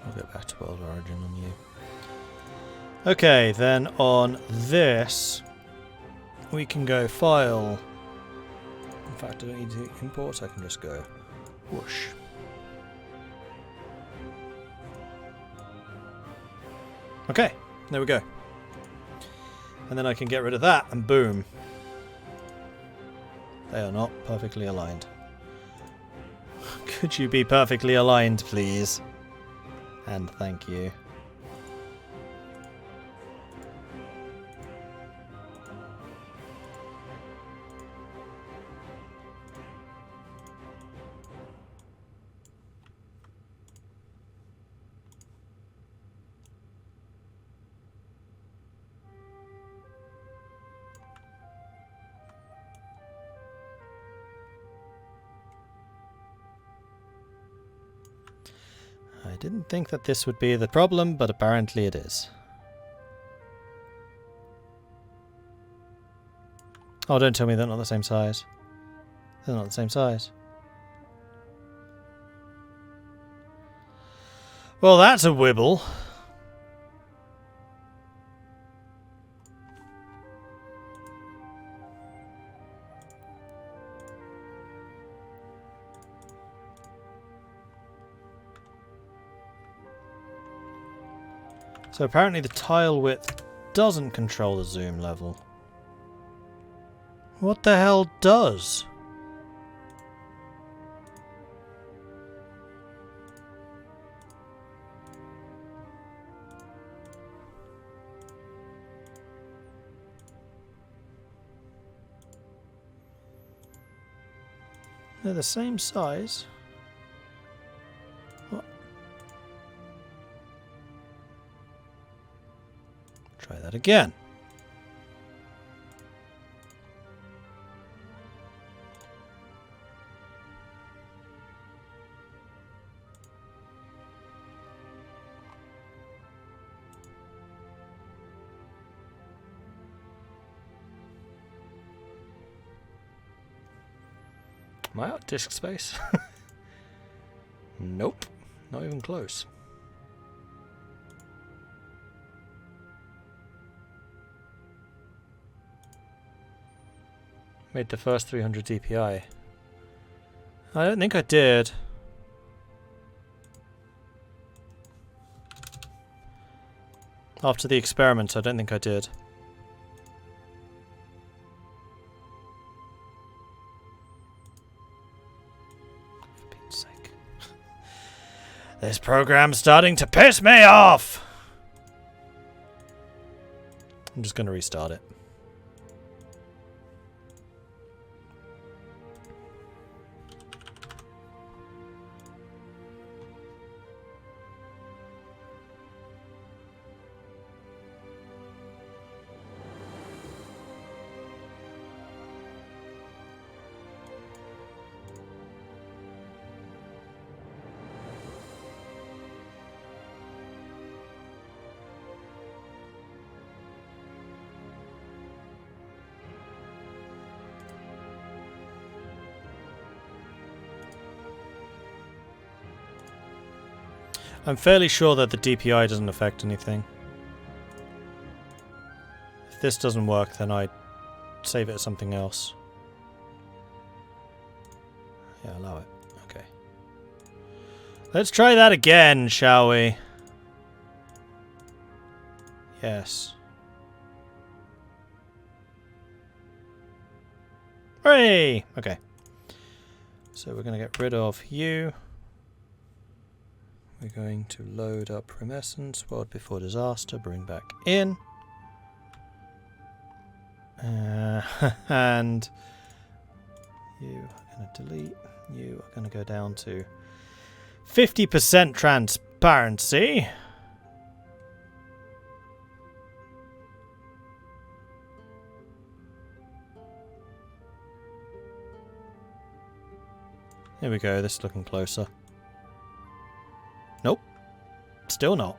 Speaker 1: I'll go back to World Origin on you. Okay, then on this, we can go File. In fact, I don't need to import, I can just go whoosh. Okay, there we go. And then I can get rid of that, and boom. They are not perfectly aligned. Could you be perfectly aligned, please? And thank you. I didn't think that this would be the problem, but apparently it is. Oh, don't tell me they're not the same size. They're not the same size. Well, that's a wibble. So apparently the tile width doesn't control the zoom level. What the hell does? They're the same size. What? Try that again. Am I out disk space? Nope, not even close. Made the first 300 DPI. I don't think I did. After the experiment, I don't think I did. For Pete's sake. This program's starting to piss me off! I'm just going to restart it. I'm fairly sure that the DPI doesn't affect anything. If this doesn't work, then I save it as something else. Yeah, allow it. Okay. Let's try that again, shall we? Yes. Hooray! Okay. So we're going to get rid of you. We're going to load up Remescence, World Before Disaster, bring back in. And you are going to delete. You are going to go down to 50% transparency. Here we go, this is looking closer. Nope. Still not.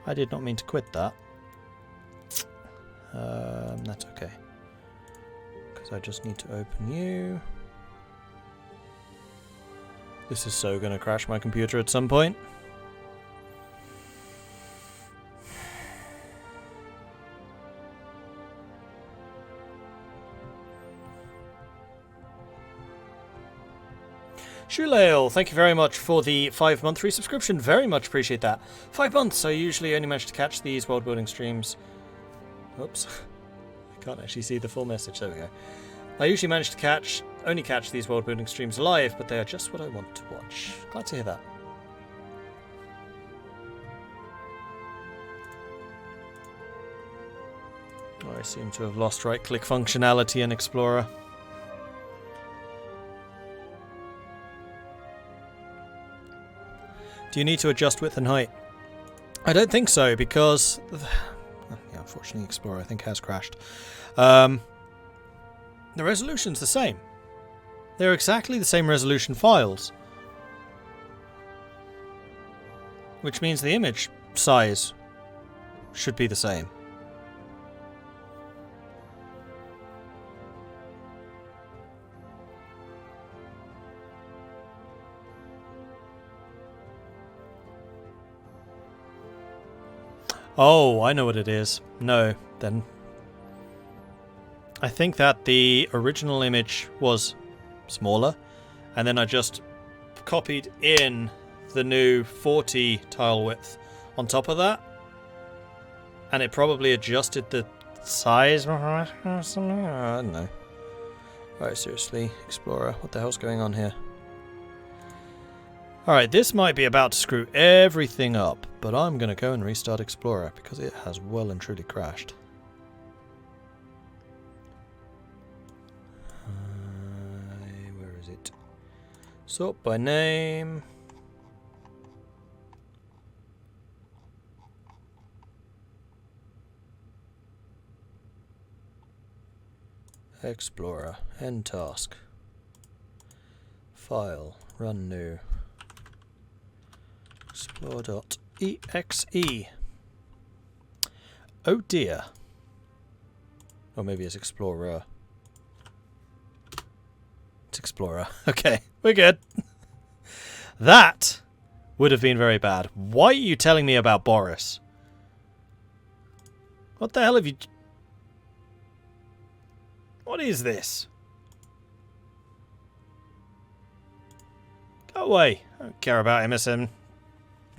Speaker 1: I did not mean to quit that. That's okay. Because I just need to open you. This is so going to crash my computer at some point. Shulail, thank you very much for the 5-month resubscription. Very much appreciate that. 5 months. I usually only manage to catch these world building streams. Oops. I can't actually see the full message. There we go. I usually manage to only catch these world building streams live, but they are just what I want to watch. Glad to hear that. I seem to have lost right-click functionality in Explorer. Do you need to adjust width and height? I don't think so, because yeah, unfortunately Explorer I think has crashed. The resolution's the same. They're exactly the same resolution files. Which means the image size should be the same. Oh, I know what it is. No, then. I think that the original image was smaller, and then I just copied in the new 40 tile width on top of that, and it probably adjusted the size. I don't know. Alright, seriously, Explorer, what the hell's going on here? Alright, this might be about to screw everything up, but I'm going to go and restart Explorer because it has well and truly crashed. Where is it? Sort by name. Explorer, end task. File, run new. Explore.exe. Oh dear. Or maybe it's Explorer. It's Explorer. Okay, we're good. That would have been very bad. Why are you telling me about Boris? What the hell have you... What is this? Go away. I don't care about MSN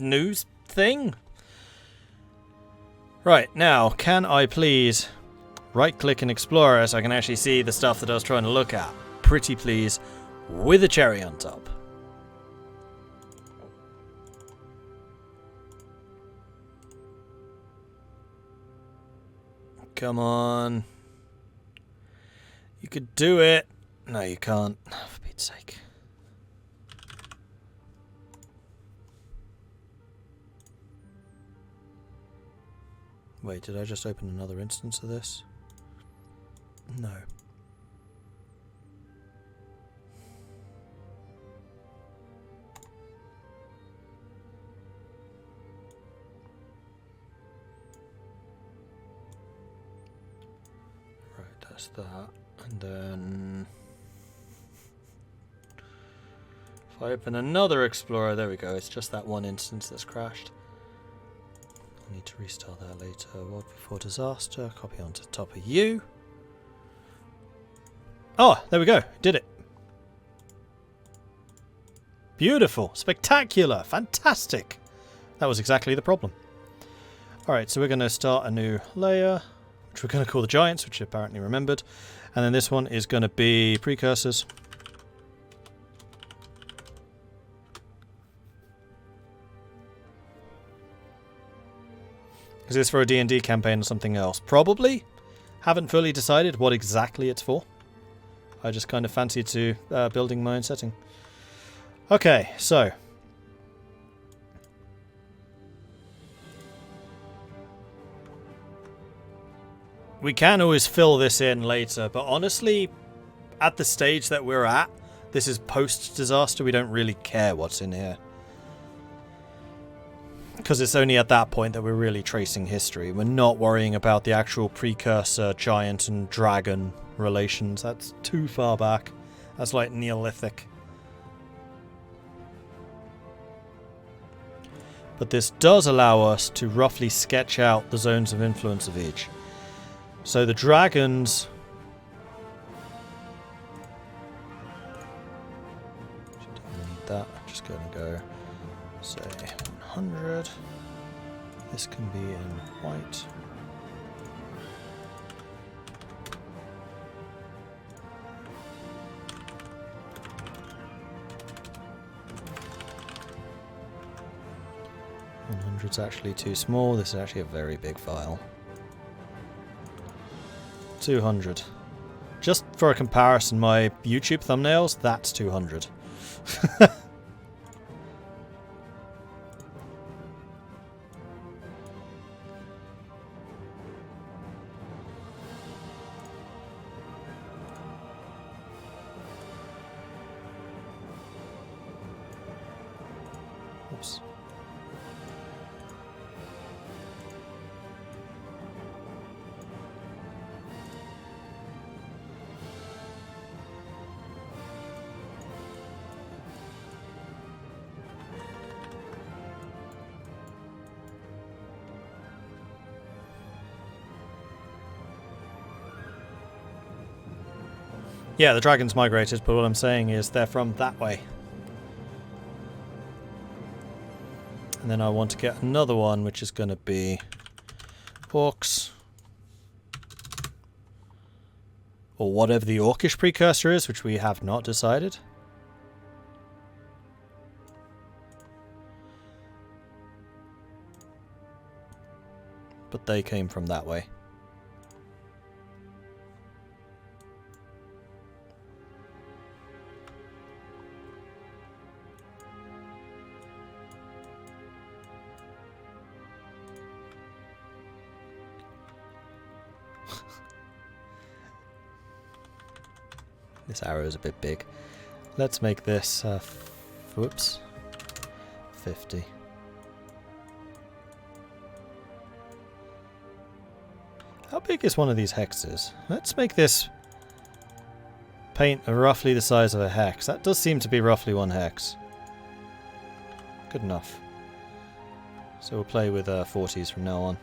Speaker 1: news thing. Right, now, can I please right-click in Explorer so I can actually see the stuff that I was trying to look at? Pretty please, with a cherry on top. Come on. You could do it. No, you can't. For Pete's sake. Wait, did I just open another instance of this? No. Right, that's that. And then... if I open another Explorer, there we go, it's just that one instance that's crashed. I need to restart that later. World before disaster. Copy onto the top of you. Oh, there we go. Did it. Beautiful. Spectacular. Fantastic. That was exactly the problem. Alright, so we're going to start a new layer, which we're going to call the Giants, which I apparently remembered. And then this one is going to be precursors. Is this for a D&D campaign or something else? Probably. Haven't fully decided what exactly it's for. I just kind of fancied to building my own setting. Okay, so. We can always fill this in later, but honestly, at the stage that we're at, this is post-disaster, we don't really care what's in here. Because it's only at that point that we're really tracing history. We're not worrying about the actual precursor giant and dragon relations. That's too far back. That's like Neolithic. But this does allow us to roughly sketch out the zones of influence of each. So the dragons... Just going to go, say, 100. This can be in white. It's actually too small. This is actually a very big file. 200. Just for a comparison, my YouTube thumbnails, that's 200. Oops. Yeah, the dragons migrated, but what I'm saying is they're from that way. And then I want to get another one, which is going to be orcs. Or whatever the orcish precursor is, which we have not decided. But they came from that way. This arrow is a bit big. Let's make this, whoops, 50. How big is one of these hexes? Let's make this paint roughly the size of a hex. That does seem to be roughly one hex. Good enough. So we'll play with 40s from now on.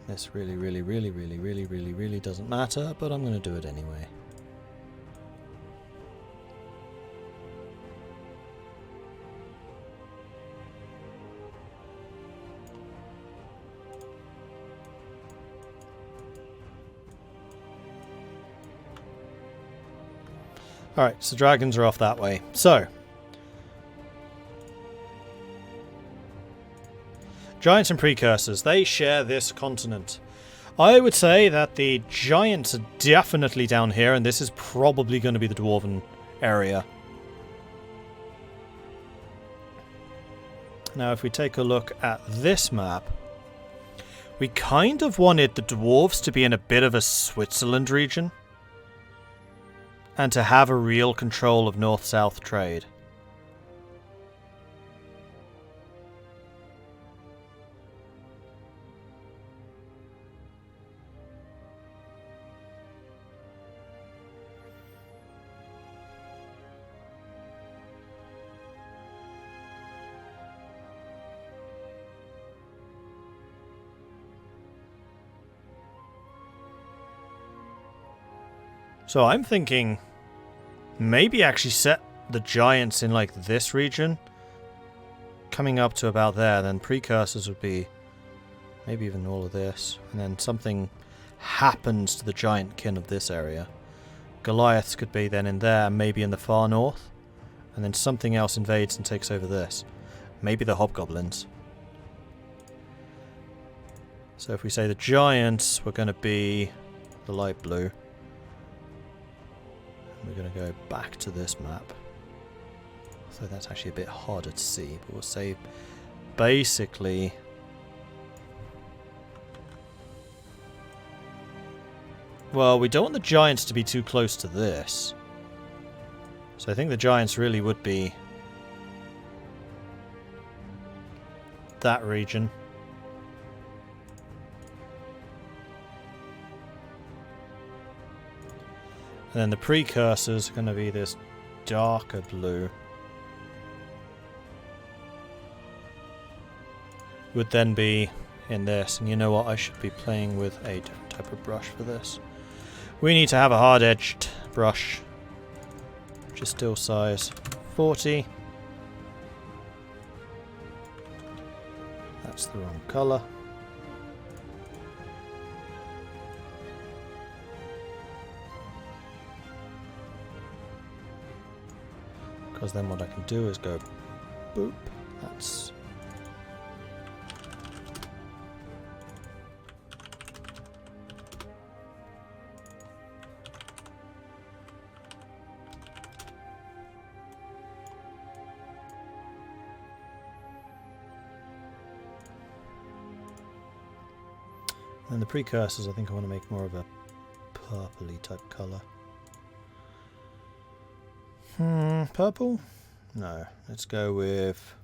Speaker 1: This really doesn't matter, but I'm going to do it anyway. Alright, so dragons are off that way. So, giants and precursors, they share this continent. I would say that the giants are definitely down here, and this is probably going to be the dwarven area. Now, if we take a look at this map, we kind of wanted the dwarves to be in a bit of a Switzerland region, and to have a real control of north-south trade. So I'm thinking maybe actually set the giants in like this region, coming up to about there, then precursors would be maybe even all of this, and then something happens to the giant kin of this area. Goliaths could be then in there, maybe in the far north, and then something else invades and takes over this. Maybe the hobgoblins. So if we say the giants were going to be the light blue, we're going to go back to this map. So that's actually a bit harder to see, but we'll say basically well, we don't want the giants to be too close to this. So I think the giants really would be that region. And then the precursors are going to be this darker blue would then be in this. And you know what? I should be playing with a different type of brush for this. We need to have a hard-edged brush, which is still size 40. That's the wrong colour. Because then what I can do is go boop. That's and the precursors, I think I want to make more of a purpley type colour. Purple? No, let's go with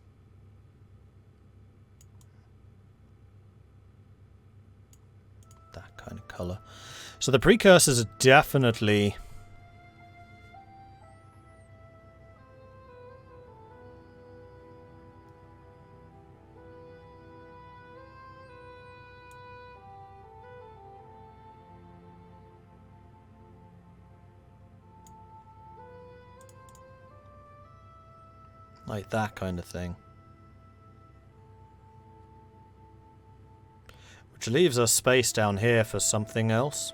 Speaker 1: that kind of colour. So the precursors are definitely like that kind of thing. Which leaves us space down here for something else.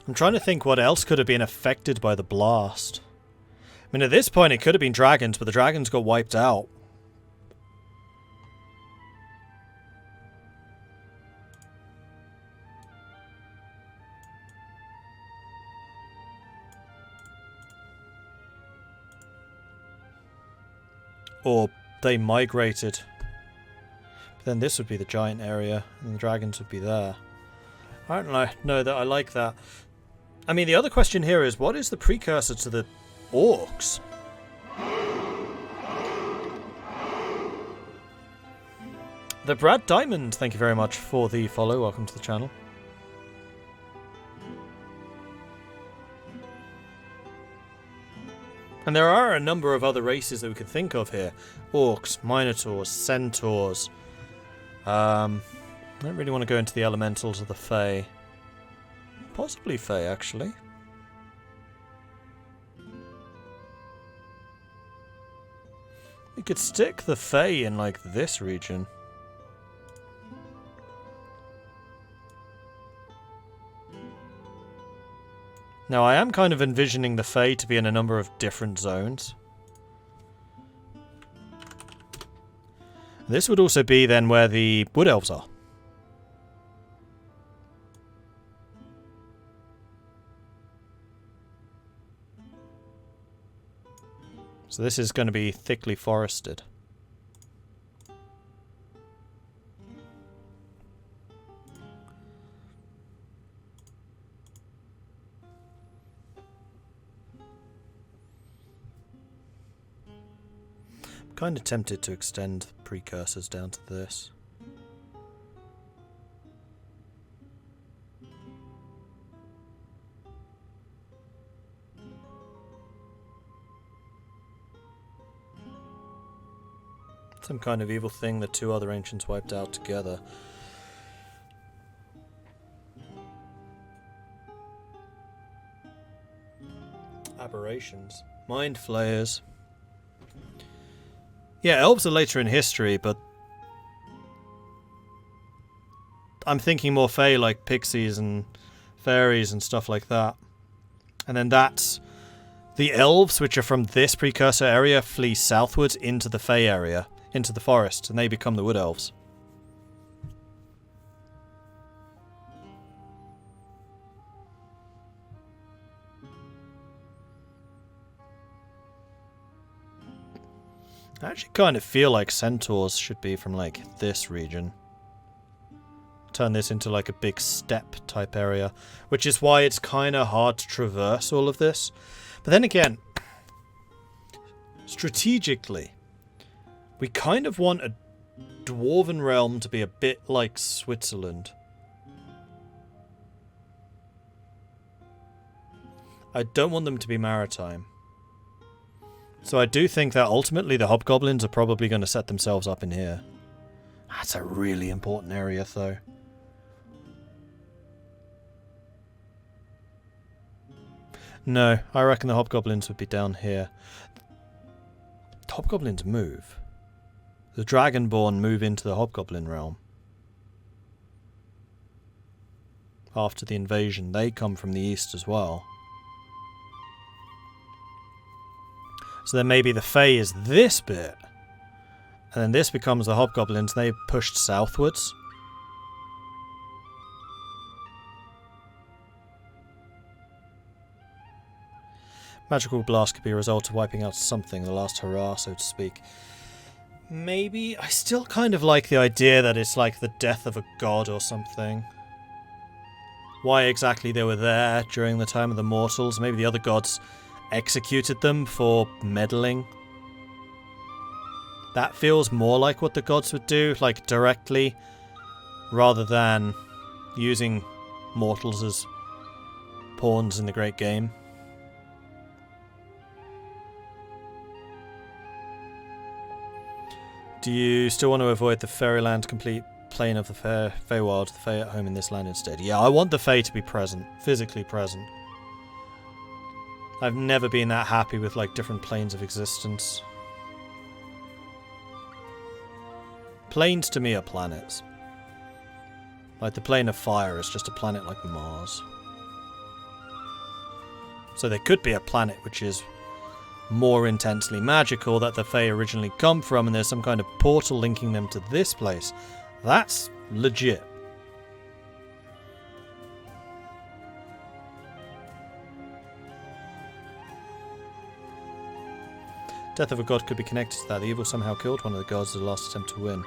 Speaker 1: I'm trying to think what else could have been affected by the blast. I mean, at this point it could have been dragons, but the dragons got wiped out. Or they migrated. But then this would be the giant area, and the dragons would be there. I don't know that I like that. I mean, the other question here is, what is the precursor to the orcs? The Brad Diamond, thank you very much for the follow. Welcome to the channel. And there are a number of other races that we could think of here. Orcs, Minotaurs, Centaurs. I don't really want to go into the elementals of the Fae. Possibly Fae, actually. We could stick the Fae in, like, this region. Now, I am kind of envisioning the Fae to be in a number of different zones. This would also be, then, where the Wood Elves are. So this is going to be thickly forested. I'm kind of tempted to extend precursors down to this. Some kind of evil thing the two other ancients wiped out together. Aberrations. Mind flayers. Yeah, elves are later in history, but I'm thinking more Fae, like pixies and fairies and stuff like that. And then that's the elves, which are from this precursor area, flee southwards into the Fae area. Into the forest, and they become the Wood Elves. I actually kind of feel like centaurs should be from, like, this region. turn this into like a big step type area, which is why it's kind of hard to traverse all of this. But then again, strategically, we kind of want a dwarven realm to be a bit like Switzerland. I don't want them to be maritime. So I do think that ultimately the hobgoblins are probably going to set themselves up in here. That's a really important area, though. No, I reckon the hobgoblins would be down here. The hobgoblins move. The dragonborn move into the hobgoblin realm. After the invasion, they come from the east as well. So then maybe the Fae is this bit. And then this becomes the hobgoblins. They pushed southwards. Magical blast could be a result of wiping out something, the last hurrah, so to speak. Maybe. I still kind of like the idea that it's like the death of a god or something. Why exactly they were there during the time of the mortals. Maybe the other gods executed them for meddling. That feels more like what the gods would do, like directly, rather than using mortals as pawns in the great game. Do you still want to avoid the Fairyland complete plane of the Feywild, the Fae at home in this land instead? Yeah, I want the Fae to be present, physically present. I've never been that happy with like different planes of existence. Planes to me are planets. Like the plane of fire is just a planet like Mars. So there could be a planet which is more intensely magical that the Fae originally come from, and there's some kind of portal linking them to this place. That's legit. Death of a god could be connected to that. The evil somehow killed one of the gods as the last attempt to win.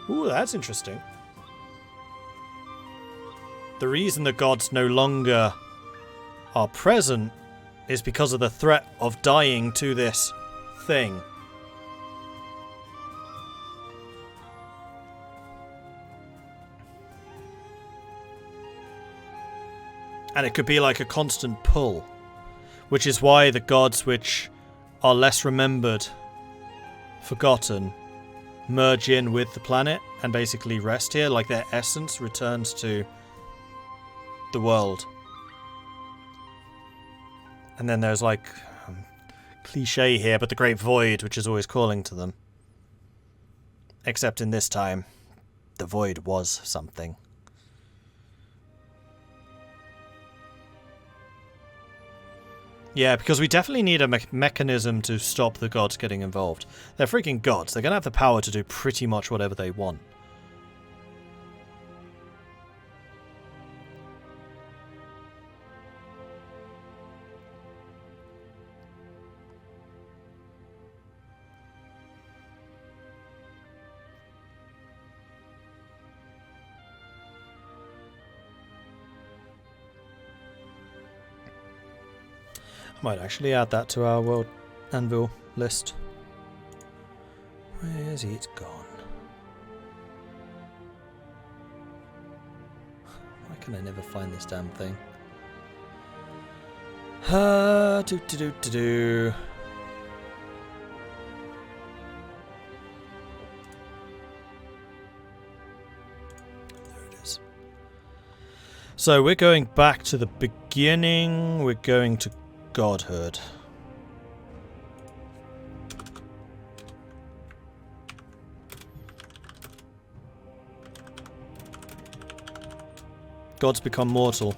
Speaker 1: Ooh, that's interesting. The reason the gods no longer are present is because of the threat of dying to this thing. And it could be like a constant pull, which is why the gods which are less remembered, forgotten, merge in with the planet and basically rest here, like their essence returns to the world. And then there's like cliche here, but the Great Void, which is always calling to them. Except in this time, the Void was something. Yeah, because we definitely need a mechanism to stop the gods getting involved. They're freaking gods. They're going to have the power to do pretty much whatever they want. Might actually add that to our World Anvil list. Where's he? It's gone. Why can I never find this damn thing? Do. There it is. So we're going back to the beginning. We're going to Godhood. Gods become mortal.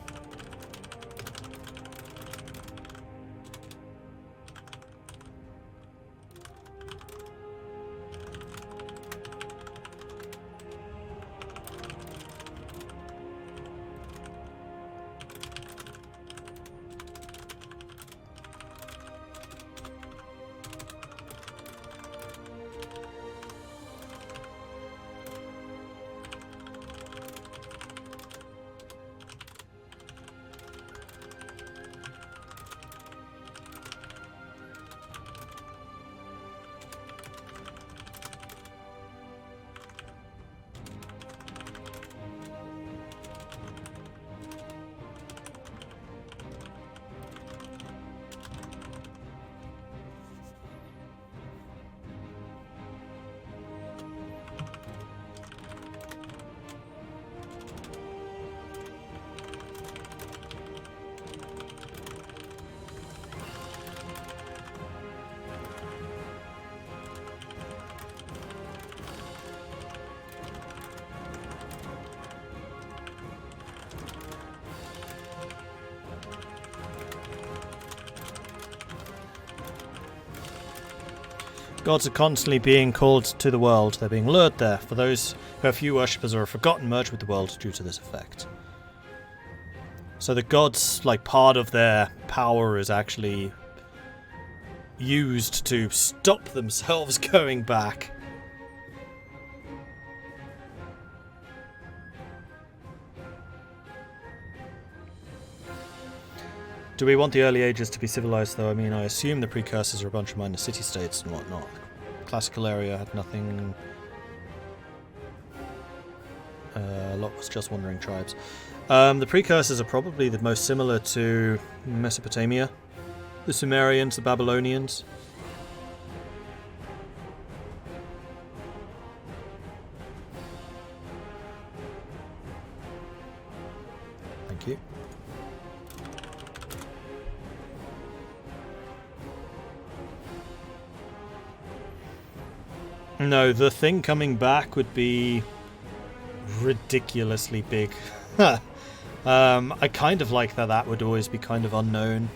Speaker 1: Gods are constantly being called to the world. They're being lured there. For those who have few worshippers or are forgotten, merge with the world due to this effect. So the gods, like, part of their power is actually used to stop themselves going back. Do we want the early ages to be civilized, though? I mean, I assume the precursors are a bunch of minor city-states and whatnot. Classical area had nothing. A lot was just wandering tribes. The precursors are probably the most similar to Mesopotamia. The Sumerians, the Babylonians. Thank you. No, the thing coming back would be ridiculously big. I kind of like that would always be kind of unknown.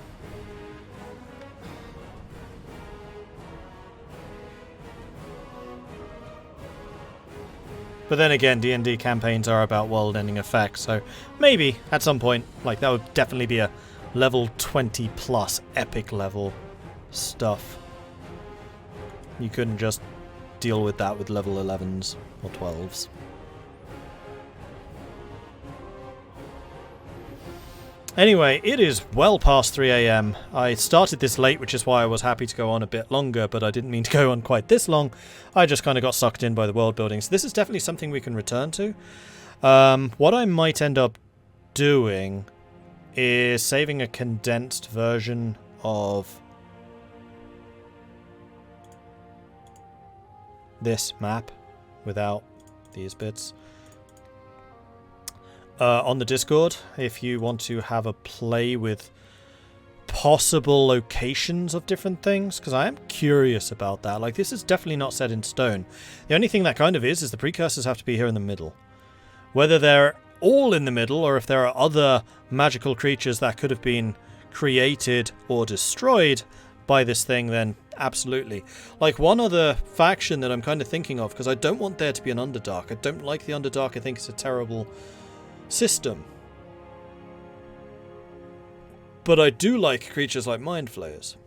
Speaker 1: But then again, D&D campaigns are about world-ending effects, so maybe at some point, like, that would definitely be a level 20 plus epic level stuff. You couldn't just deal with that with level 11s or 12s. Anyway, it is well past 3 AM. I started this late, which is why I was happy to go on a bit longer, but I didn't mean to go on quite this long. I just kind of got sucked in by the world building. So this is definitely something we can return to. What I might end up doing is saving a condensed version of this map without these bits. On the Discord, if you want to have a play with possible locations of different things, because I am curious about that. Like, this is definitely not set in stone. The only thing that kind of is the precursors have to be here in the middle. Whether they're all in the middle, or if there are other magical creatures that could have been created or destroyed by this thing, then absolutely. Like, one other faction that I'm kind of thinking of, because I don't want there to be an Underdark. I don't like the Underdark. I think it's a terrible system. But I do like creatures like Mind Flayers.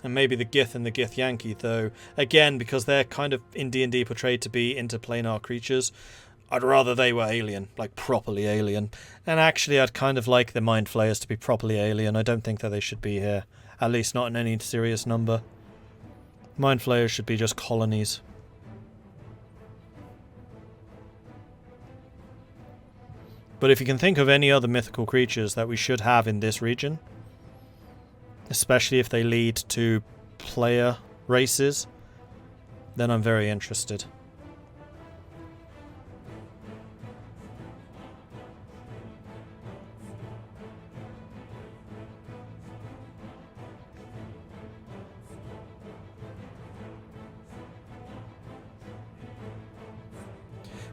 Speaker 1: And maybe the Gith and the Gith Yankee, though, again, because they're kind of in D&D portrayed to be interplanar creatures, I'd rather they were alien, like properly alien. And actually, I'd kind of like the Mind Flayers to be properly alien. I don't think that they should be here, at least not in any serious number. Mind Flayers should be just colonies. But if you can think of any other mythical creatures that we should have in this region, especially if they lead to player races, then I'm very interested.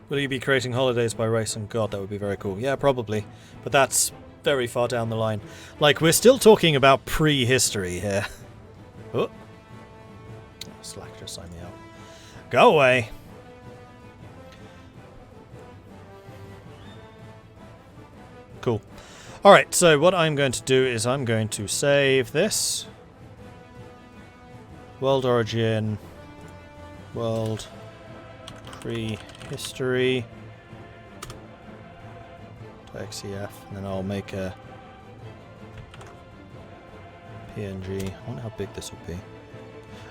Speaker 1: Will you be creating holidays by race and god? That would be very cool. Yeah, probably. But that's very far down the line. Like, we're still talking about prehistory here. Oh. Slack just signed me out. Go away. Cool. Alright, so what I'm going to do is I'm going to save this. World origin. World prehistory. To XEF. And then I'll make a PNG. I wonder how big this would be.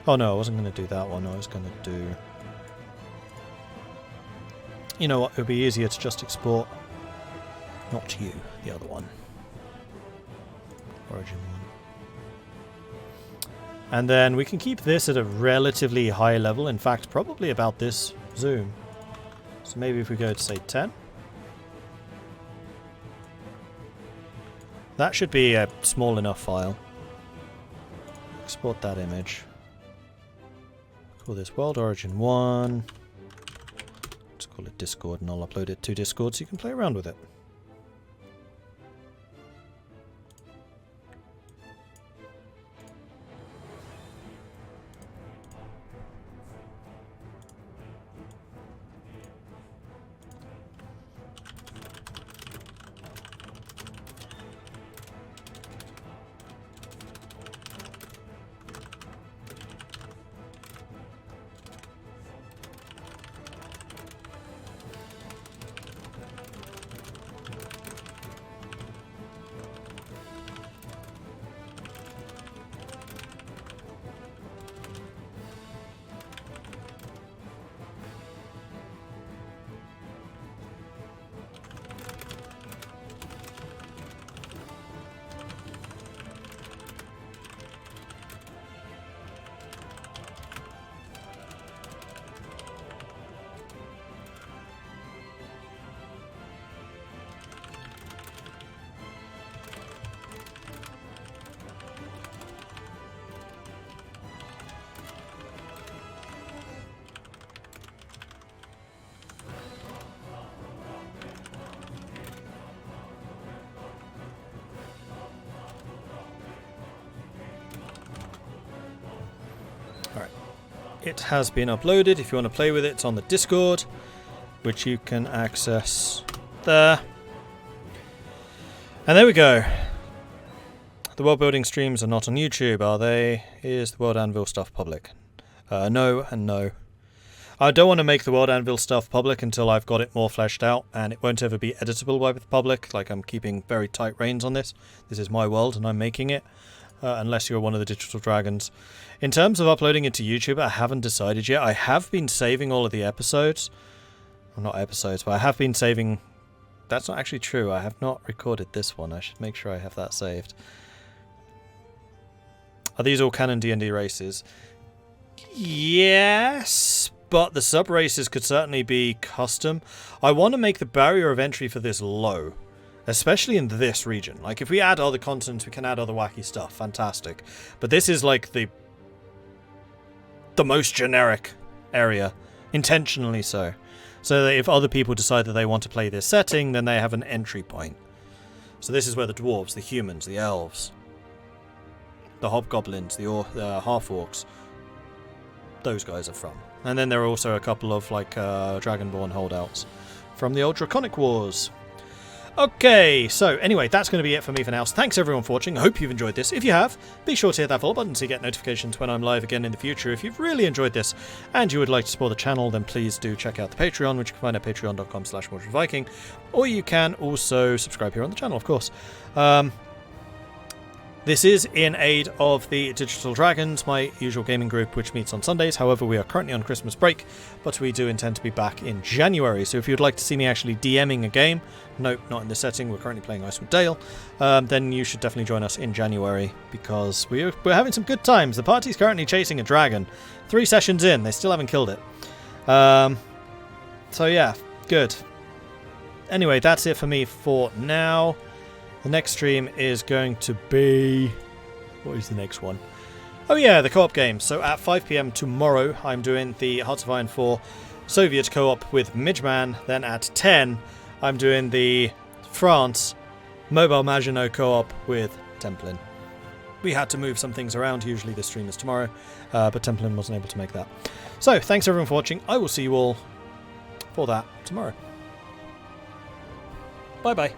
Speaker 1: Oh no, I wasn't going to do that one. I was going to do... You know what? It would be easier to just export. Not you, the other one. Origin one. And then we can keep this at a relatively high level. In fact, probably about this zoom. So maybe if we go to, say, 10. That should be a small enough file. Export that image. Call this World Origin 1. Let's call it Discord, and I'll upload it to Discord so you can play around with it. it has been uploaded. If you want to play with it, it's on the Discord, which you can access there. And there we go. The world building streams are not on YouTube, are they? Is the World Anvil stuff public? No and no. I don't want to make the World Anvil stuff public until I've got it more fleshed out, and it won't ever be editable by the public. Like, I'm keeping very tight reins on this. This is my world and I'm making it, unless you're one of the Digital Dragons. In terms of uploading it to YouTube, I haven't decided yet. I have been saving all of the episodes. Well, not episodes, but I have been saving... That's not actually true. I have not recorded this one. I should make sure I have that saved. Are these all canon D&D races? Yes, but the sub-races could certainly be custom. I want to make the barrier of entry for this low, especially in this region. Like, if we add other continents, we can add other wacky stuff. Fantastic. But this is like the most generic area, intentionally so. So that if other people decide that they want to play this setting, then they have an entry point. So this is where the dwarves, the humans, the elves, the hobgoblins, the half-orcs, those guys are from. And then there are also a couple of like Dragonborn holdouts from the old Draconic Wars. Okay, so anyway, that's going to be it for me for now. So thanks everyone for watching. I hope you've enjoyed this. If you have, be sure to hit that follow button so you get notifications when I'm live again in the future. If you've really enjoyed this and you would like to support the channel, then please do check out the Patreon, which you can find at patreon.com/MordredViking, or you can also subscribe here on the channel, of course. This is in aid of the Digital Dragons, my usual gaming group, which meets on Sundays. However, we are currently on Christmas break, but we do intend to be back in January. So if you'd like to see me actually DMing a game, nope, not in this setting, we're currently playing Icewind Dale, then you should definitely join us in January, because we're having some good times. The party's currently chasing a dragon. 3 sessions in, they still haven't killed it. So yeah, good. Anyway, that's it for me for now. The next stream is going to be... What is the next one? Oh yeah, the co-op game. So at 5 PM tomorrow, I'm doing the Hearts of Iron 4 Soviet co-op with Midgeman. Then at 10, I'm doing the France Mobile Maginot co-op with Templin. We had to move some things around. Usually this stream is tomorrow, but Templin wasn't able to make that. So thanks everyone for watching. I will see you all for that tomorrow. Bye bye.